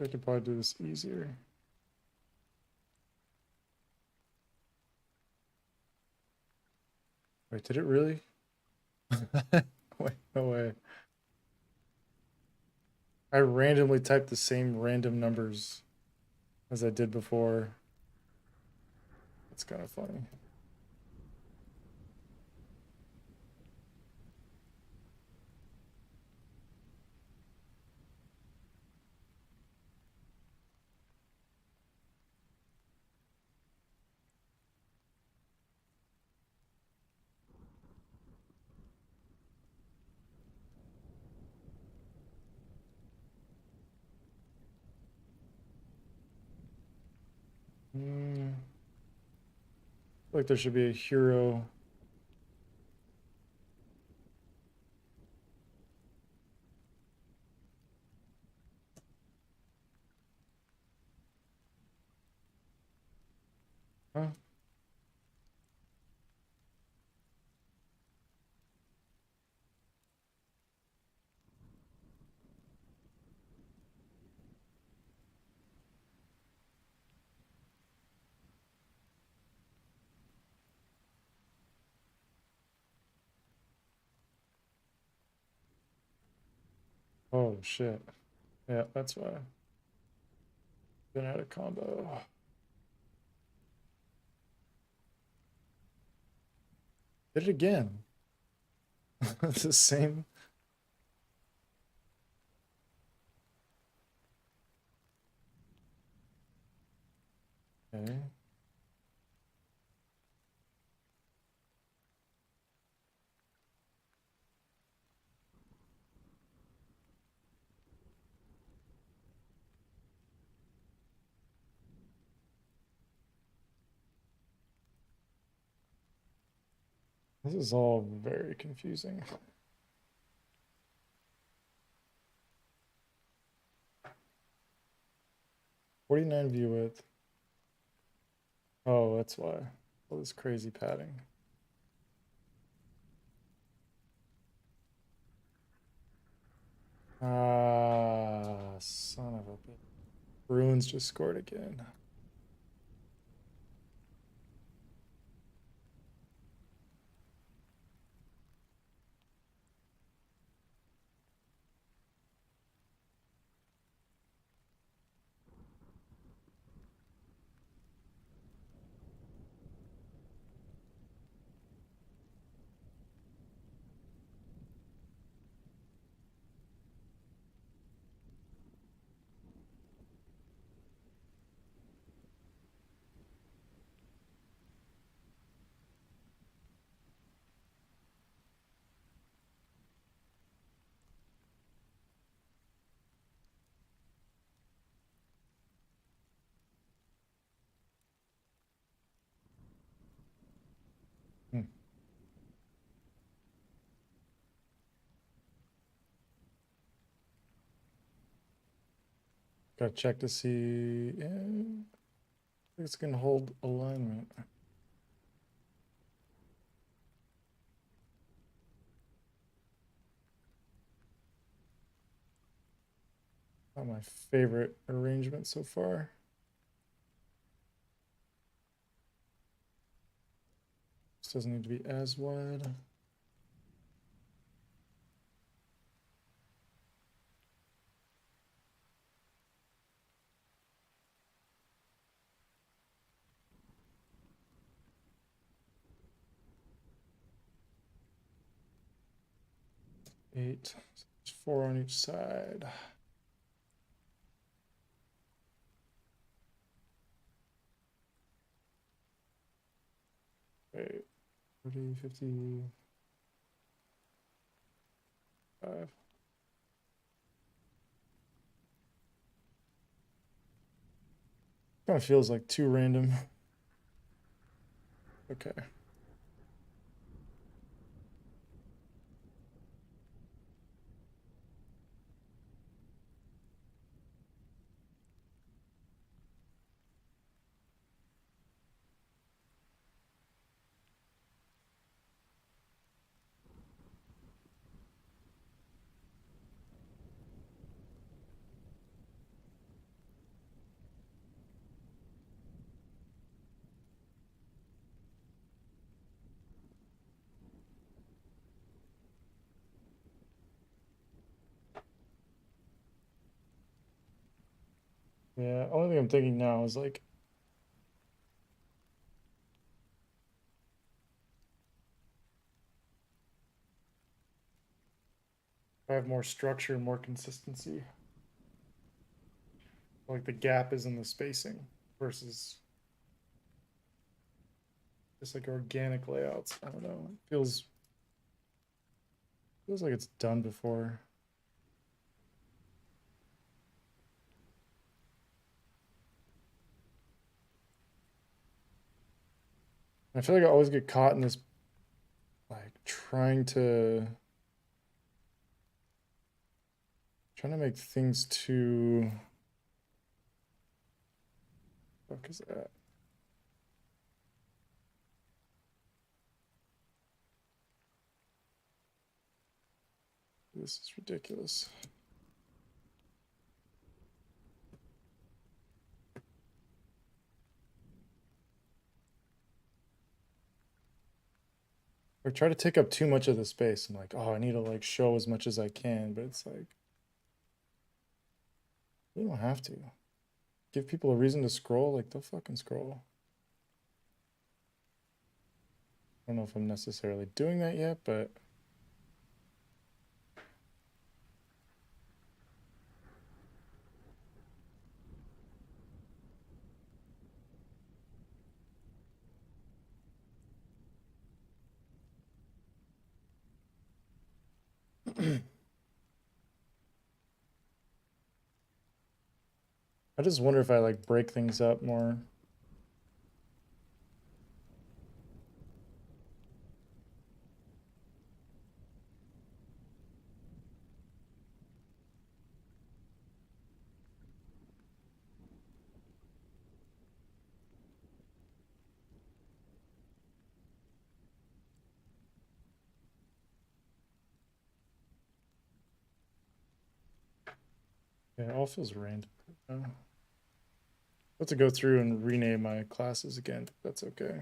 I could probably do this easier. Wait, did it really? Wait, no way. I randomly typed the same random numbers as I did before. That's kind of funny. Like there should be a hero. Huh? Oh shit. Yeah, that's why. Been out of combo. Did it again. It's the same. Okay. This is all very confusing. 49 view width. Oh, that's why. All this crazy padding. Ah, son of a bitch. Bruins just scored again. Hmm. Gotta check to see. Yeah, it's gonna hold alignment. Not my favorite arrangement so far. This doesn't need to be as wide. Eight. There's 4 on each side. Okay. 30, 55. Kind of feels like too random. Okay. Yeah, only thing I'm thinking now is like I have more structure and more consistency. Like the gap is in the spacing versus just like organic layouts. I don't know. It feels like it's done before. I feel like I always get caught in this like trying to make things too fuck is that? This is ridiculous. Or try to take up too much of the space. I'm like, oh, I need to like show as much as I can, but it's like You don't have to. Give people a reason to scroll, like they'll fucking scroll. I don't know if I'm necessarily doing that yet, but I just wonder if I like break things up more. Yeah, it all feels random. I have to go through and rename my classes again. That's okay.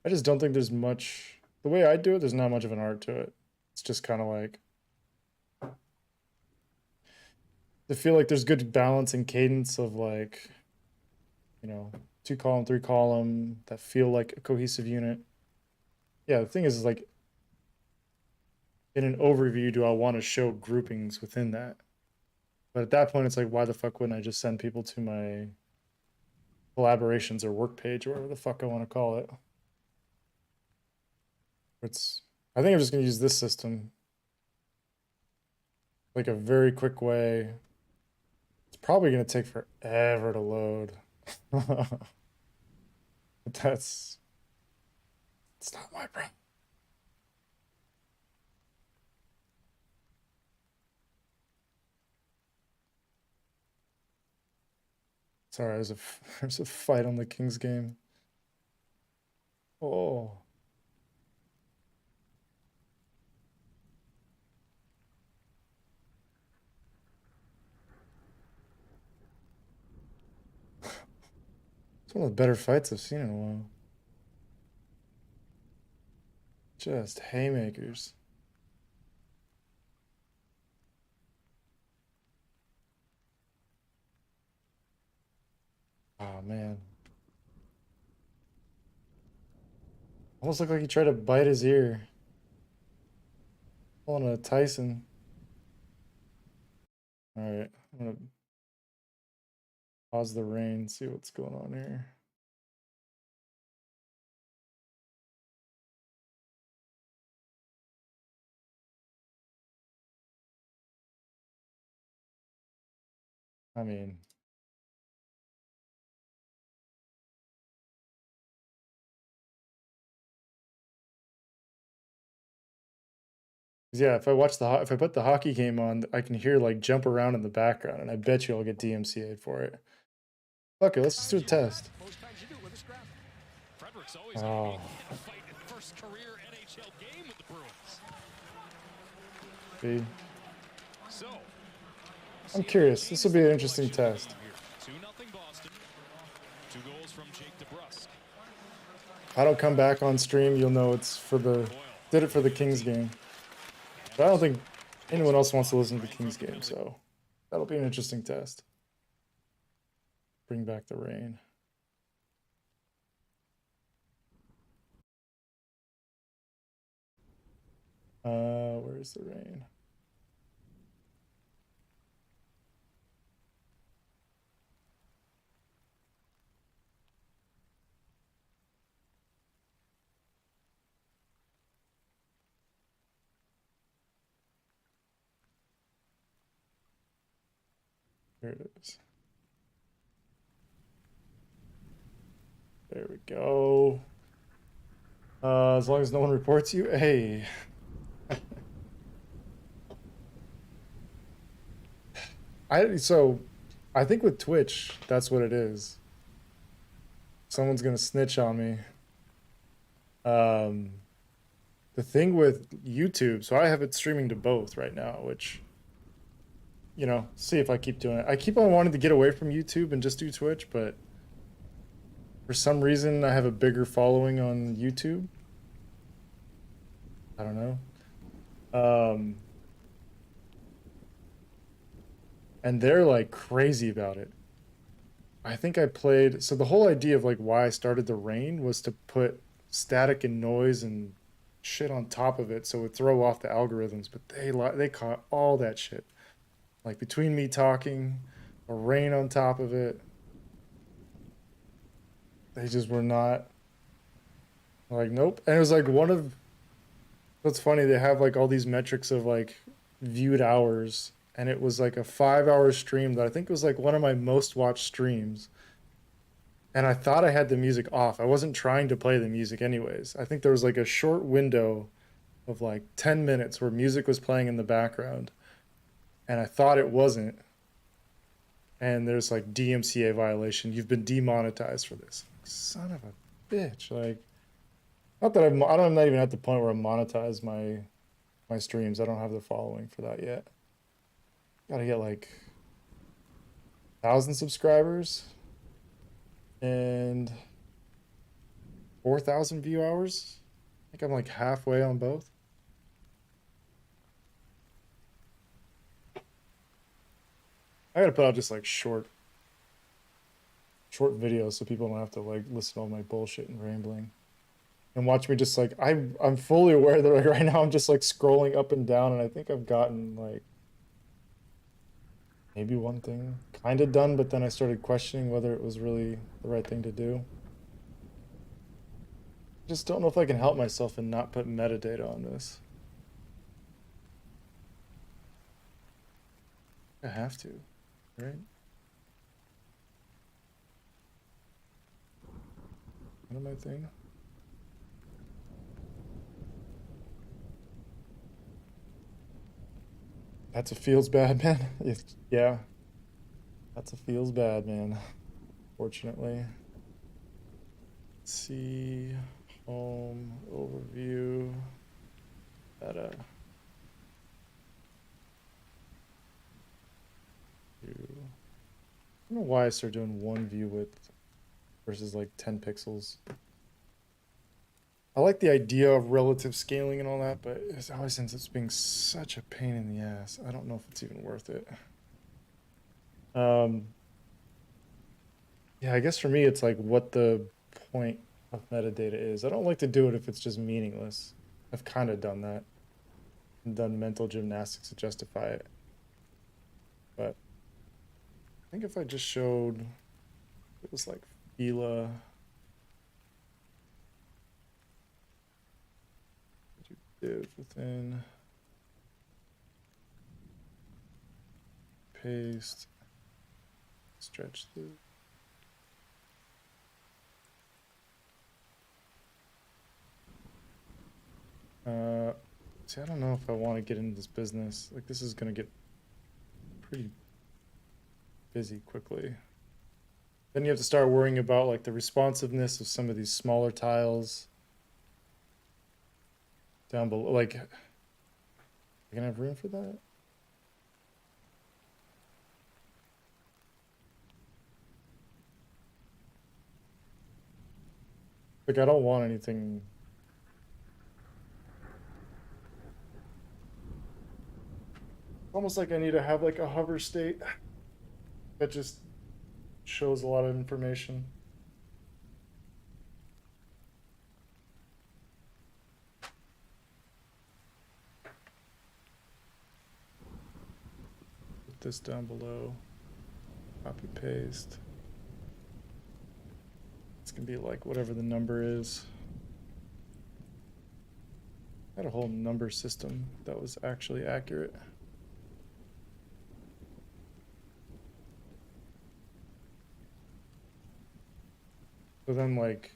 I just don't think there's much. The way I do it, there's not much of an art to it. It's just kind of like I feel like there's good balance and cadence of like, you know, 2 column, 3 column that feel like a cohesive unit. Yeah, the thing is like in an overview, do I want to show groupings within that? But at that point, it's like, why the fuck wouldn't I just send people to my collaborations or work page or whatever the fuck I want to call it? It's, I think I'm just gonna use this system, like a very quick way. It's probably gonna take forever to load. But that's, it's not my problem. Sorry, there's a fight on the Kings game. Oh. It's one of the better fights I've seen in a while. Just haymakers. Oh man. Almost looked like he tried to bite his ear. Pulling a Tyson. Alright, I'm gonna pause the rain, see what's going on here. I mean, yeah, if I put the hockey game on, I can hear like jump around in the background, and I bet you I'll get DMCA'd for it. Fuck it, let's just do a test. Oh. See? I'm curious. This will be an interesting test. If I don't come back on stream, you'll know it's for the did it for the Kings game. But I don't think anyone else wants to listen to the Kings game, so that'll be an interesting test. Bring back the rain. Where's the rain? Here it is. There we go. As long as no one reports you, hey. I think with Twitch, that's what it is. Someone's gonna snitch on me. The thing with YouTube, so I have it streaming to both right now, which, you know, see if I keep doing it. I keep on wanting to get away from YouTube and just do Twitch, but for some reason I have a bigger following on YouTube. I don't know. Um, and they're like crazy about it. I think I played, so the whole idea of like why I started the rain was to put static and noise and shit on top of it so it would throw off the algorithms, but they caught all that shit. Like between me talking, a rain on top of it, they just were not like nope. And it was like one of what's funny, they have like all these metrics of like viewed hours, and it was like a 5 hour stream that I think was like one of my most watched streams. And I thought I had the music off. I wasn't trying to play the music anyways. I think there was like a short window of like 10 minutes where music was playing in the background, and I thought it wasn't. And there's like DMCA violation. You've been demonetized for this. Son of a bitch. Like, not that I'm not even at the point where I monetize my streams. I don't have the following for that yet. Gotta get like 1,000 subscribers and 4,000 view hours. I think I'm like halfway on both. I gotta put out just like short videos so people don't have to like listen to all my bullshit and rambling. And watch me just like I'm fully aware that like right now I'm just like scrolling up and down, and I think I've gotten like maybe one thing kind of done, but then I started questioning whether it was really the right thing to do. Just don't know if I can help myself and not put metadata on this. I have to, right? What am I thinking? That's a feels bad, man. Yeah, that's a feels bad, man. Fortunately. Let's see, home overview. Data. I don't know why I started doing one view width versus like 10 pixels. I like the idea of relative scaling and all that, but it always ends up being such a pain in the ass. I don't know if it's even worth it. Yeah, I guess for me, it's like what the point of metadata is. I don't like to do it if it's just meaningless. I've kind of done that and done mental gymnastics to justify it. But I think if I just showed, it was like Fila. Div within, paste, stretch the. See, I don't know if I want to get into this business. Like, this is gonna get pretty busy quickly. Then you have to start worrying about like the responsiveness of some of these smaller tiles down below. Like, you gonna have room for that? Like, I don't want anything. Almost like I need to have like a hover state that just shows a lot of information. Put this down below. Copy paste. It's gonna be like whatever the number is. I had a whole number system that was actually accurate. So then like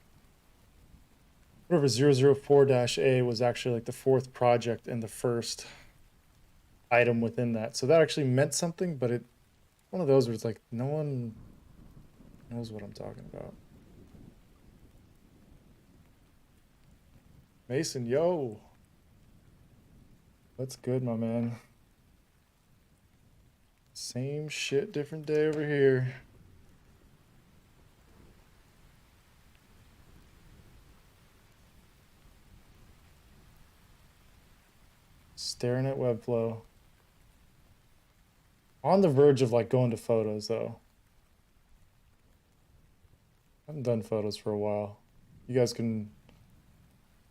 whatever 004-A was actually like the fourth project and the first item within that. So that actually meant something, but one of those where it's like no one knows what I'm talking about. Mason, yo. That's good, my man. Same shit, different day over here. staring at Webflow. On the verge of like going to photos though. I haven't done photos for a while. You guys can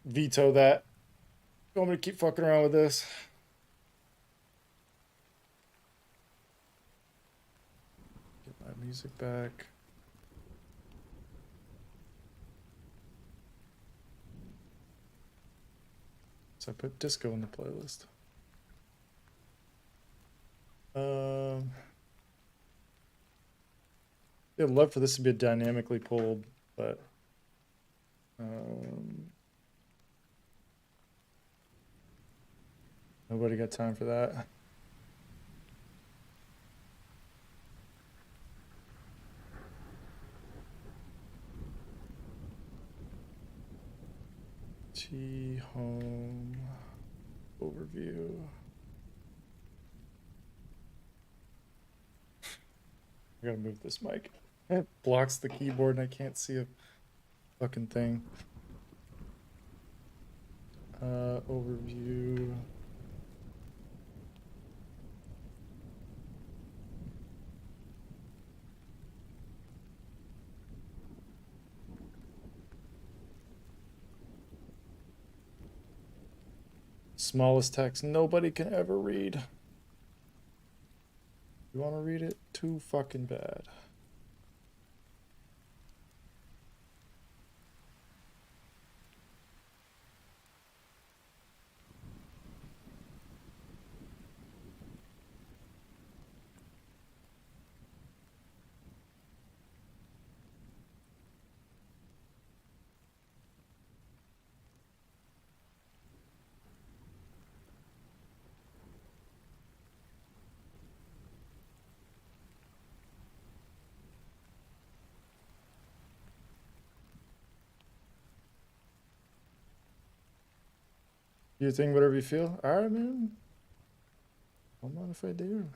veto that. You want me to keep fucking around with this? Get my music back. So I put disco in the playlist. I'd love for this to be dynamically pulled, but nobody got time for that. T home overview. I gotta move this mic. It blocks the keyboard and I can't see a fucking thing. Overview. Smallest text nobody can ever read. You want to read it? Too fucking bad. You think whatever you feel? All right, man. I don't mind if I do.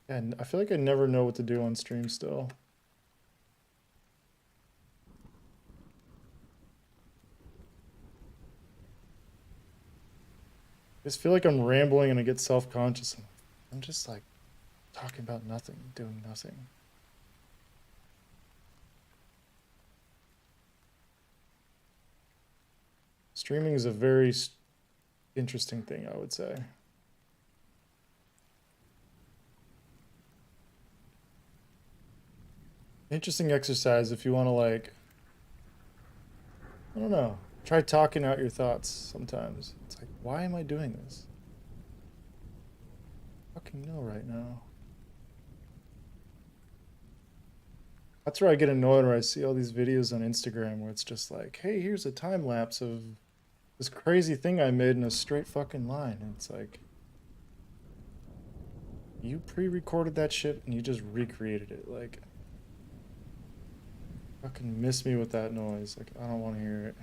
And I feel like I never know what to do on stream still. I just feel like I'm rambling and I get self-conscious. I'm just like talking about nothing, doing nothing. Streaming is a very interesting thing, I would say. Interesting exercise if you want to, like, I don't know, try talking out your thoughts sometimes. It's like, why am I doing this? I fucking know right now. That's where I get annoyed, where I see all these videos on Instagram where it's just like, hey, here's a time lapse of this crazy thing I made in a straight fucking line. And it's like, you pre-recorded that shit and you just recreated it. Like, fucking miss me with that noise. Like, I don't want to hear it.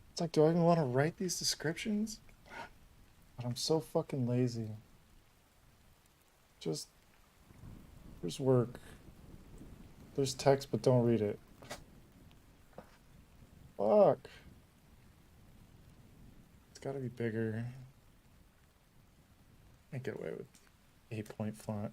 It's like, do I even want to write these descriptions? But I'm so fucking lazy. Just, there's work. There's text, but don't read it. Fuck. It's gotta be bigger. Can't get away with 8-point font.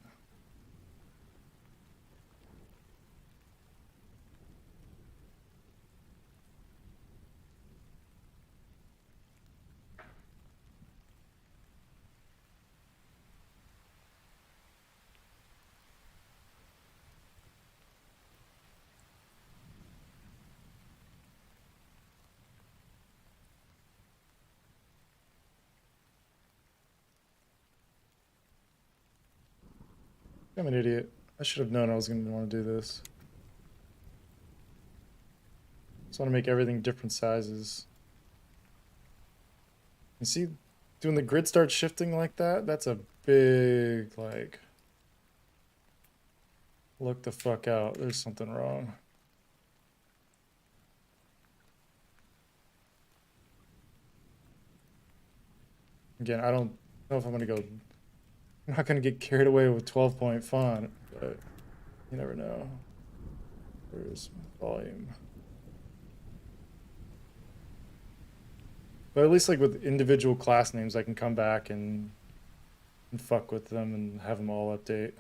I'm an idiot. I should have known I was going to want to do this. Just want to make everything different sizes. You see, when the grid starts shifting like that, that's a big, like, look the fuck out. There's something wrong. Again, I don't know if I'm gonna go. I'm not gonna get carried away with 12-point font, but you never know. Where's my volume? But at least like with individual class names, I can come back and fuck with them and have them all update.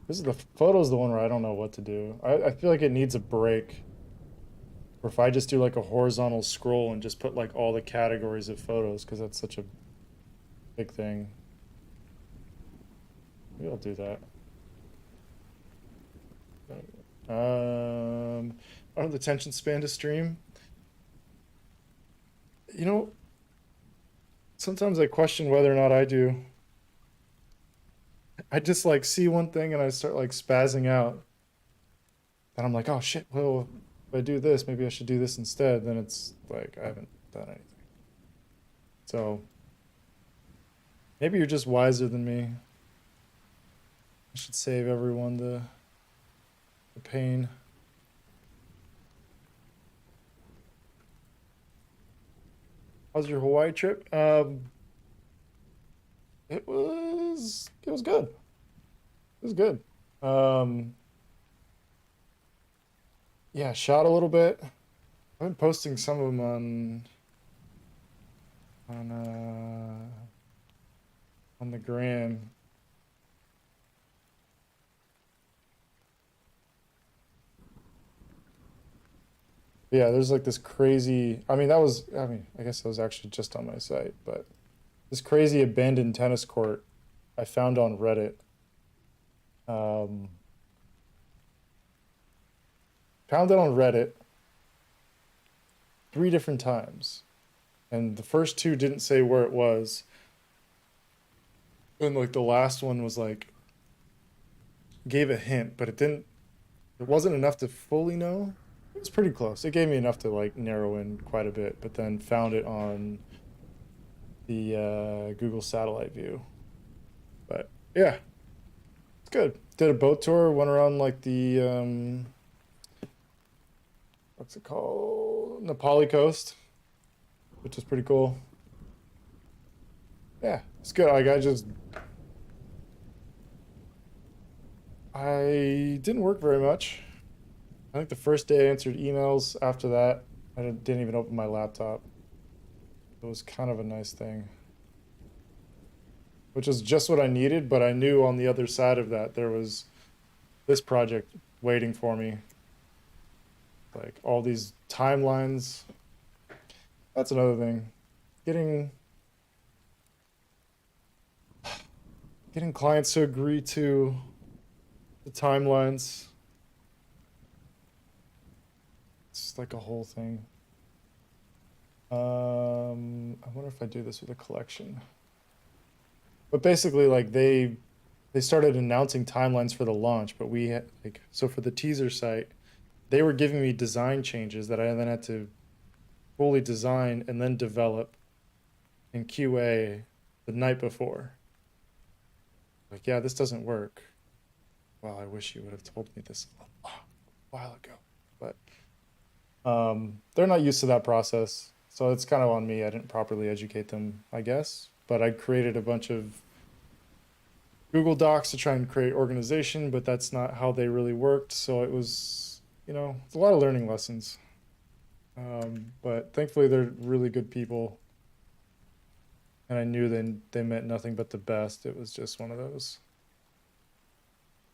This is the photo's the one where I don't know what to do. I feel like it needs a break. Or if I just do like a horizontal scroll and just put like all the categories of photos, because that's such a big thing. Maybe I'll do that. I don't have the attention span to stream. You know, sometimes I question whether or not I do. I just like see one thing and I start like spazzing out. And I'm like, oh shit, well, if I do this, maybe I should do this instead. Then it's like, I haven't done anything. So maybe you're just wiser than me. I should save everyone the pain. How's your Hawaii trip? It was good. It was good. Yeah, shot a little bit. I've been posting some of them on the gram. Yeah, there's like this crazy, I guess that was actually just on my site, but this crazy abandoned tennis court I found on Reddit. Found it on Reddit 3 different times. And the first 2 didn't say where it was. And like the last one was like, gave a hint, but it wasn't enough to fully know. It was pretty close. It gave me enough to like narrow in quite a bit, but then found it on the Google satellite view. But yeah, it's good. Did a boat tour, went around like the what's it called? Nepali coast, which is pretty cool. Yeah, it's good. Like I didn't work very much. I think the first day I answered emails. After that, I didn't even open my laptop. It was kind of a nice thing, which is just what I needed, but I knew on the other side of that there was this project waiting for me. Like all these timelines. That's another thing. Getting clients to agree to the timelines. It's like a whole thing. I wonder if I do this with a collection. But basically, like they started announcing timelines for the launch, but we had so for the teaser site, they were giving me design changes that I then had to fully design and then develop in QA the night before. Like, yeah, this doesn't work. Well, I wish you would have told me this a while ago, but they're not used to that process. So it's kind of on me. I didn't properly educate them, I guess. But I created a bunch of Google Docs to try and create organization, but that's not how they really worked. So it was, it's a lot of learning lessons. But thankfully, they're really good people. And I knew they meant nothing but the best. It was just one of those.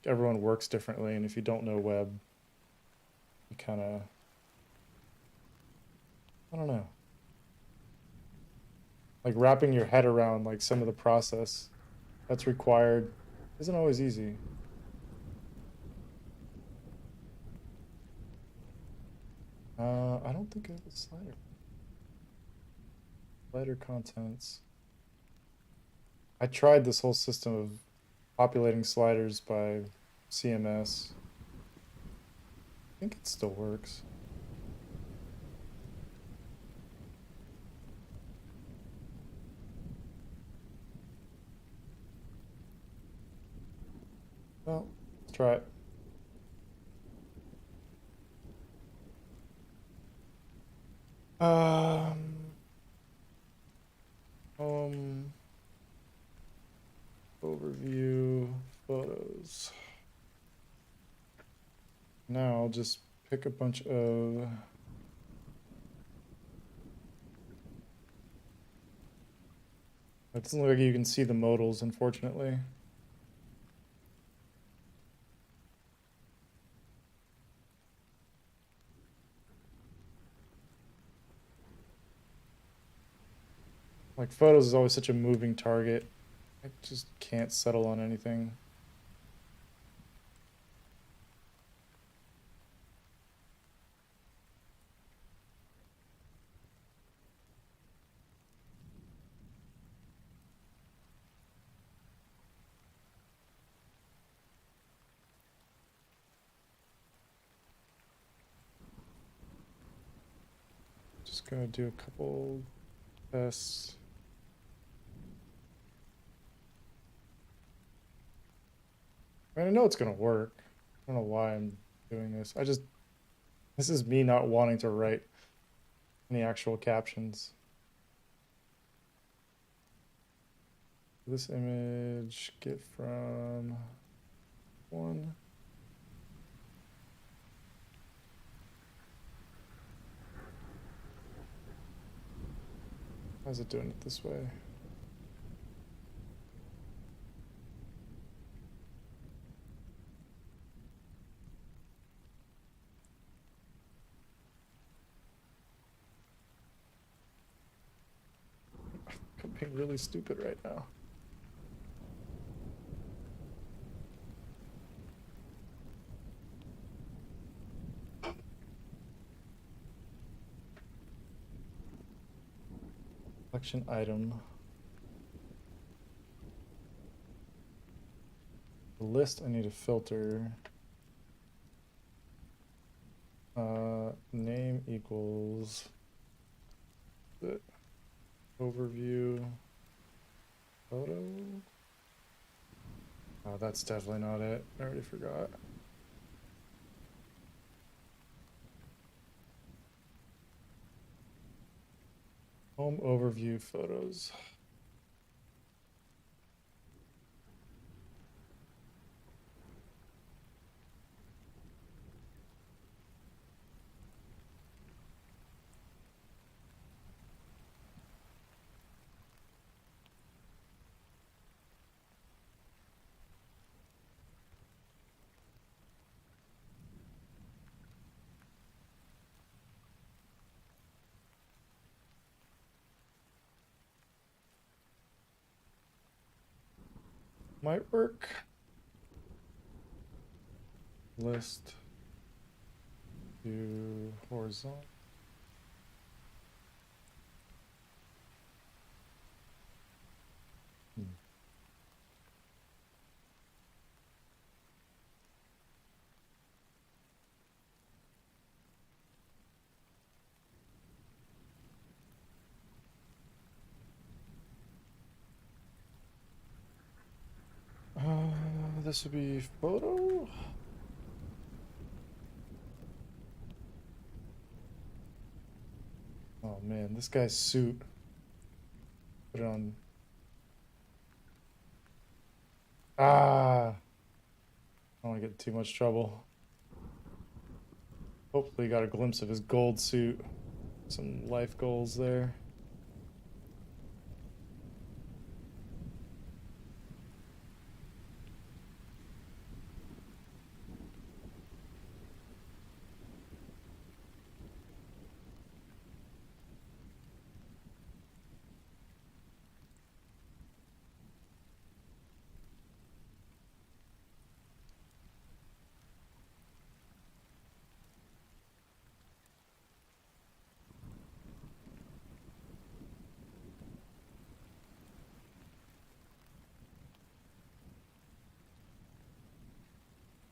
Everyone works differently, and if you don't know web, you kind of, I don't know. Like wrapping your head around like some of the process that's required isn't always easy. I don't think I have a slider. Slider contents. I tried this whole system of populating sliders by CMS. I think it still works. Well, let's try it. Um, overview, photos. Now I'll just pick a bunch of it doesn't look like you can see the modals, unfortunately. Like photos is always such a moving target. I just can't settle on anything. Just gonna do a couple tests. I mean, I know it's gonna work. I don't know why I'm doing this. This is me not wanting to write any actual captions. This image, get from one. How's it doing it this way? I'm being really stupid right now. Collection item. The list I need to filter. Name equals the overview photo. Oh, that's definitely not it. I already forgot. Home overview photos. Might work. List to horizontal. This would be photo. Oh man, this guy's suit. Put it on. Ah, I don't want to get in too much trouble. Hopefully, you got a glimpse of his gold suit. Some life goals there.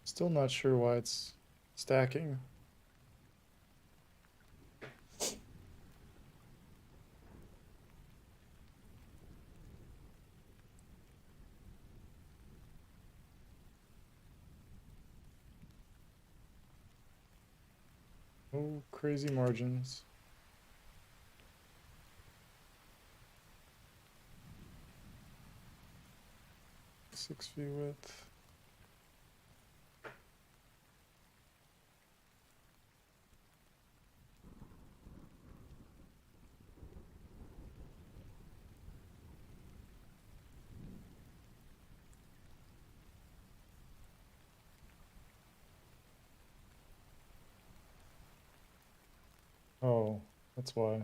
Still not sure why it's stacking. Oh, crazy margins. 6 view width. Oh, that's why.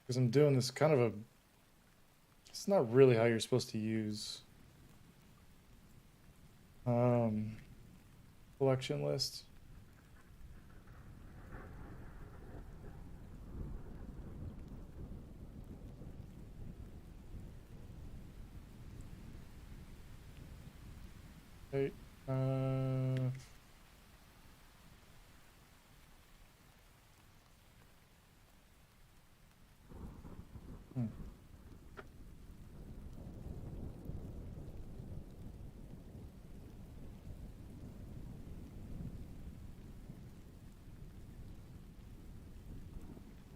Because I'm doing this kind of a... It's not really how you're supposed to use collection list. Right.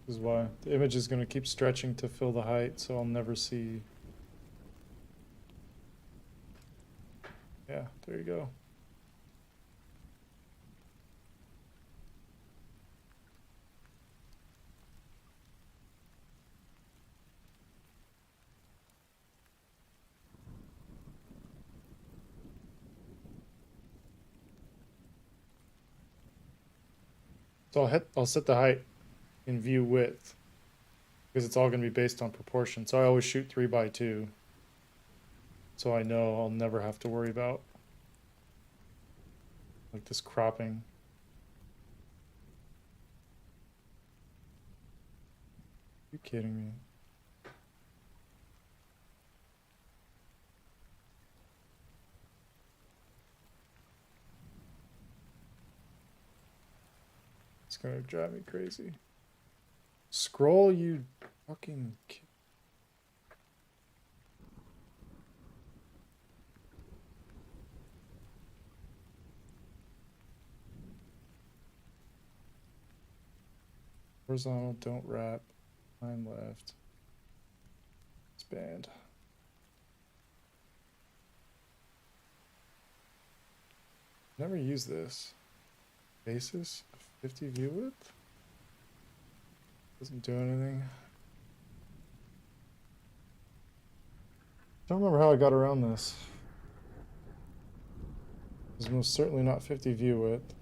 This is why the image is going to keep stretching to fill the height, so I'll never see. Yeah, there you go. So I'll set the height in view width because it's all going to be based on proportion. So I always shoot 3x2. So I know I'll never have to worry about like this cropping. You kidding me? It's gonna drive me crazy. Scroll, you fucking kid. Horizontal, don't wrap. Line left. Expand. Never use this. Basis, 50 view width? Doesn't do anything. Don't remember how I got around this. It's most certainly not 50 view width.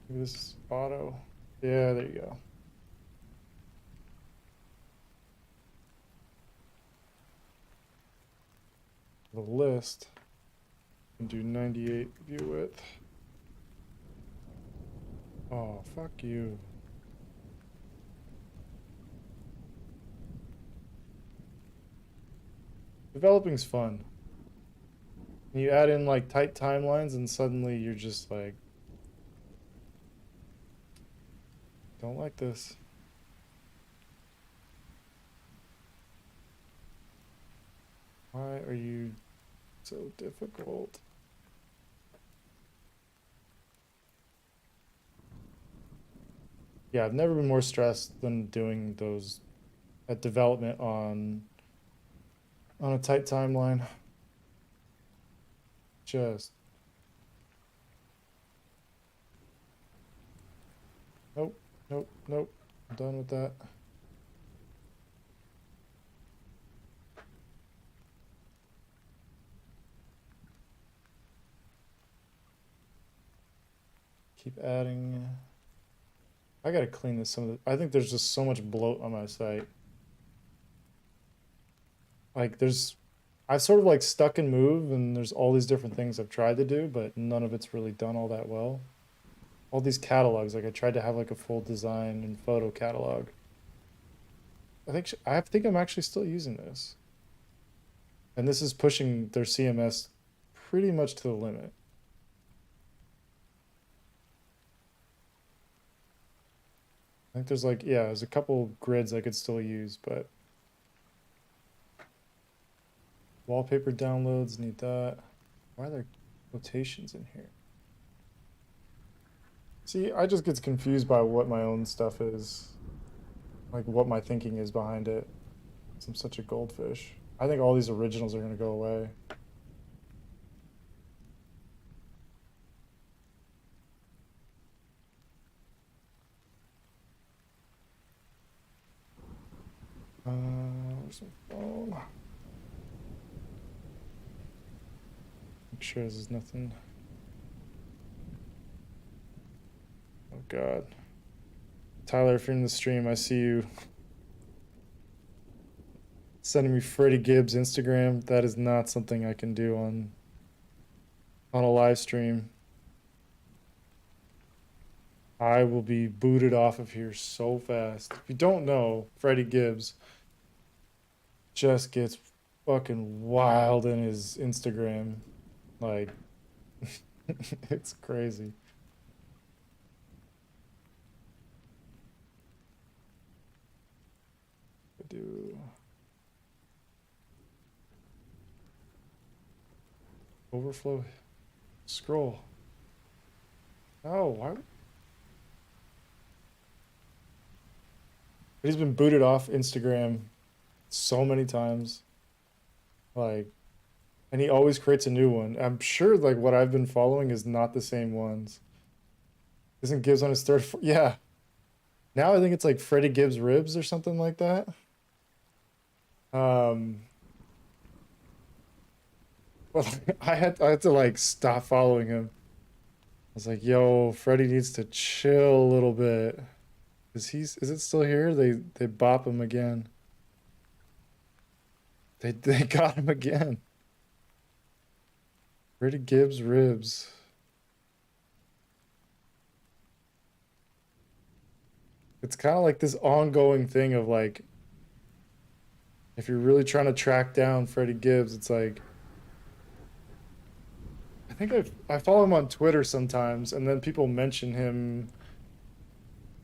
Maybe this is auto. Yeah, there you go. The list can do 98 view width. Oh, fuck you. Developing's fun. You add in like tight timelines and suddenly you're just like, don't like this. Why are you so difficult? Yeah, I've never been more stressed than doing those at development on a tight timeline. Just nope, nope, nope. I'm done with that. Keep adding. I gotta clean this some of the, I think there's just so much bloat on my site. Like I've sort of like stuck and move and there's all these different things I've tried to do, but none of it's really done all that well. All these catalogs, like I tried to have like a full design and photo catalog. I think I'm actually still using this. And this is pushing their CMS pretty much to the limit. I think there's like, yeah, there's a couple grids I could still use, but wallpaper downloads need that. Why are there quotations in here? See, I just get confused by what my own stuff is, like what my thinking is behind it. I'm such a goldfish. I think all these originals are gonna go away. Where's my phone? Make sure there's nothing. Oh God. Tyler, if you're in the stream, I see you sending me Freddie Gibbs Instagram. That is not something I can do on a live stream. I will be booted off of here so fast. If you don't know, Freddie Gibbs just gets fucking wild in his Instagram. Like, it's crazy. I do overflow scroll. Oh, why? He's been booted off Instagram so many times. Like, and he always creates a new one. I'm sure like what I've been following is not the same ones. Isn't Gibbs on his third? Yeah. Now I think it's like Freddie Gibbs ribs or something like that. Well, I had to like stop following him. I was like, yo, Freddie needs to chill a little bit. Is it still here? They bop him again. They got him again. Freddie Gibbs ribs. It's kind of like this ongoing thing of like, if you're really trying to track down Freddie Gibbs, it's like, I think I follow him on Twitter sometimes, and then people mention him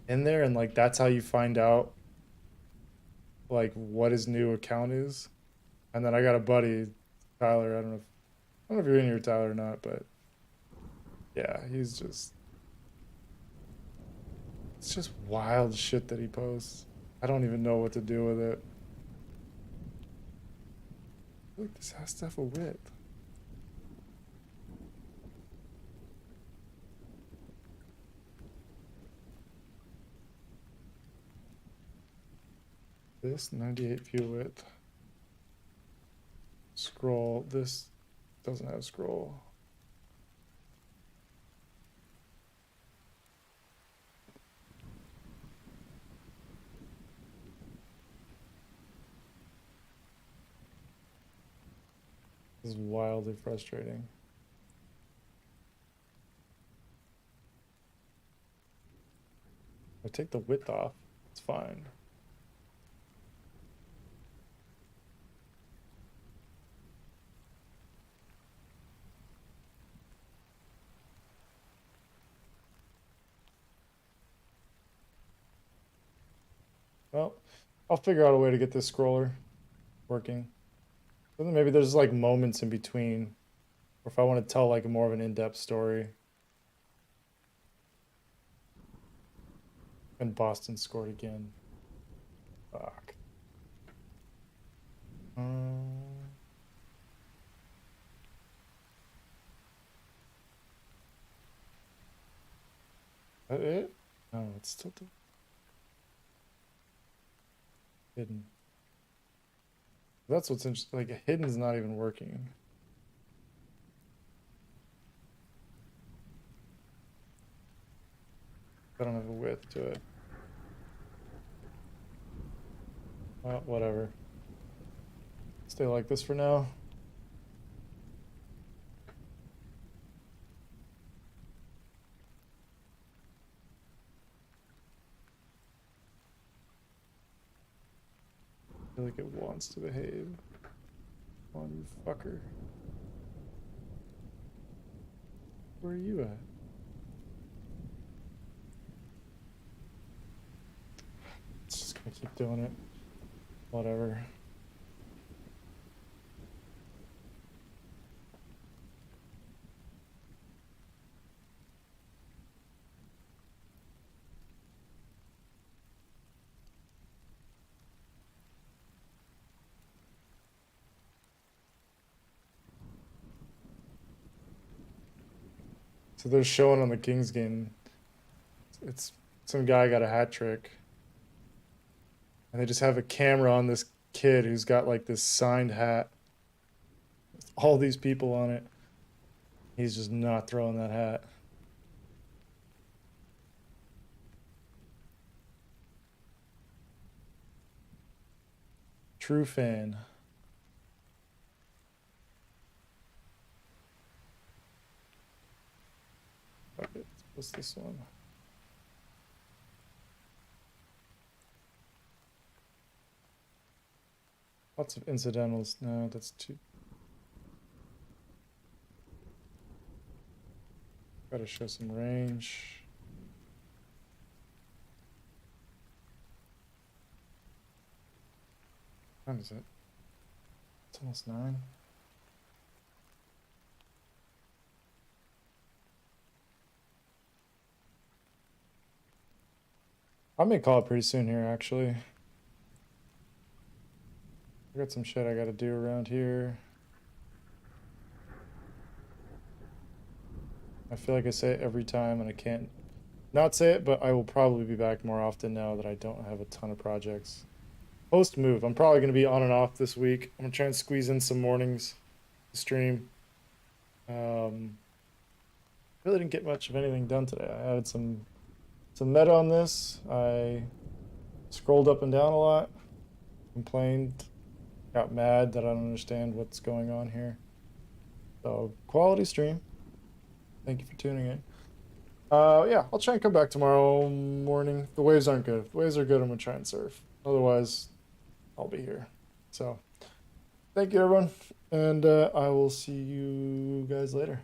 in there, and like that's how you find out like what his new account is. And then I got a buddy, Tyler. I don't know if you're in here, Tyler, or not, but yeah, it's just wild shit that he posts. I don't even know what to do with it. I feel like this has to have a width. This 98 view width. Scroll. This doesn't have scroll. This is wildly frustrating. I take the width off. It's fine. Well, I'll figure out a way to get this scroller working. But then maybe there's like moments in between, or if I want to tell like more of an in-depth story. And Boston scored again. Fuck. That it? No, it's still hidden. That's what's interesting. Like, hidden's not even working. I don't have a width to it. Well, whatever. Stay like this for now. I feel like it wants to behave. Come on, you fucker. Where are you at? It's just gonna keep doing it. Whatever. So they're showing on the Kings game. It's some guy got a hat trick. And they just have a camera on this kid who's got like this signed hat with all these people on it. He's just not throwing that hat. True fan. Okay, what's this one? Lots of incidentals. No, that's too. Gotta show some range. What time is it? It's almost 9. I may call it pretty soon here, actually. I got some shit I gotta do around here. I feel like I say it every time and I can't not say it, but I will probably be back more often now that I don't have a ton of projects. Post move, I'm probably going to be on and off this week. I'm going to try and squeeze in some mornings to stream. Really didn't get much of anything done today. I added some meta on this. I scrolled up and down a lot, complained, got mad that I don't understand what's going on here. So, quality stream. Thank you for tuning in. Yeah, I'll try and come back tomorrow morning. The waves aren't good. If the waves are good, I'm going to try and surf. Otherwise, I'll be here. So, thank you, everyone. And I will see you guys later.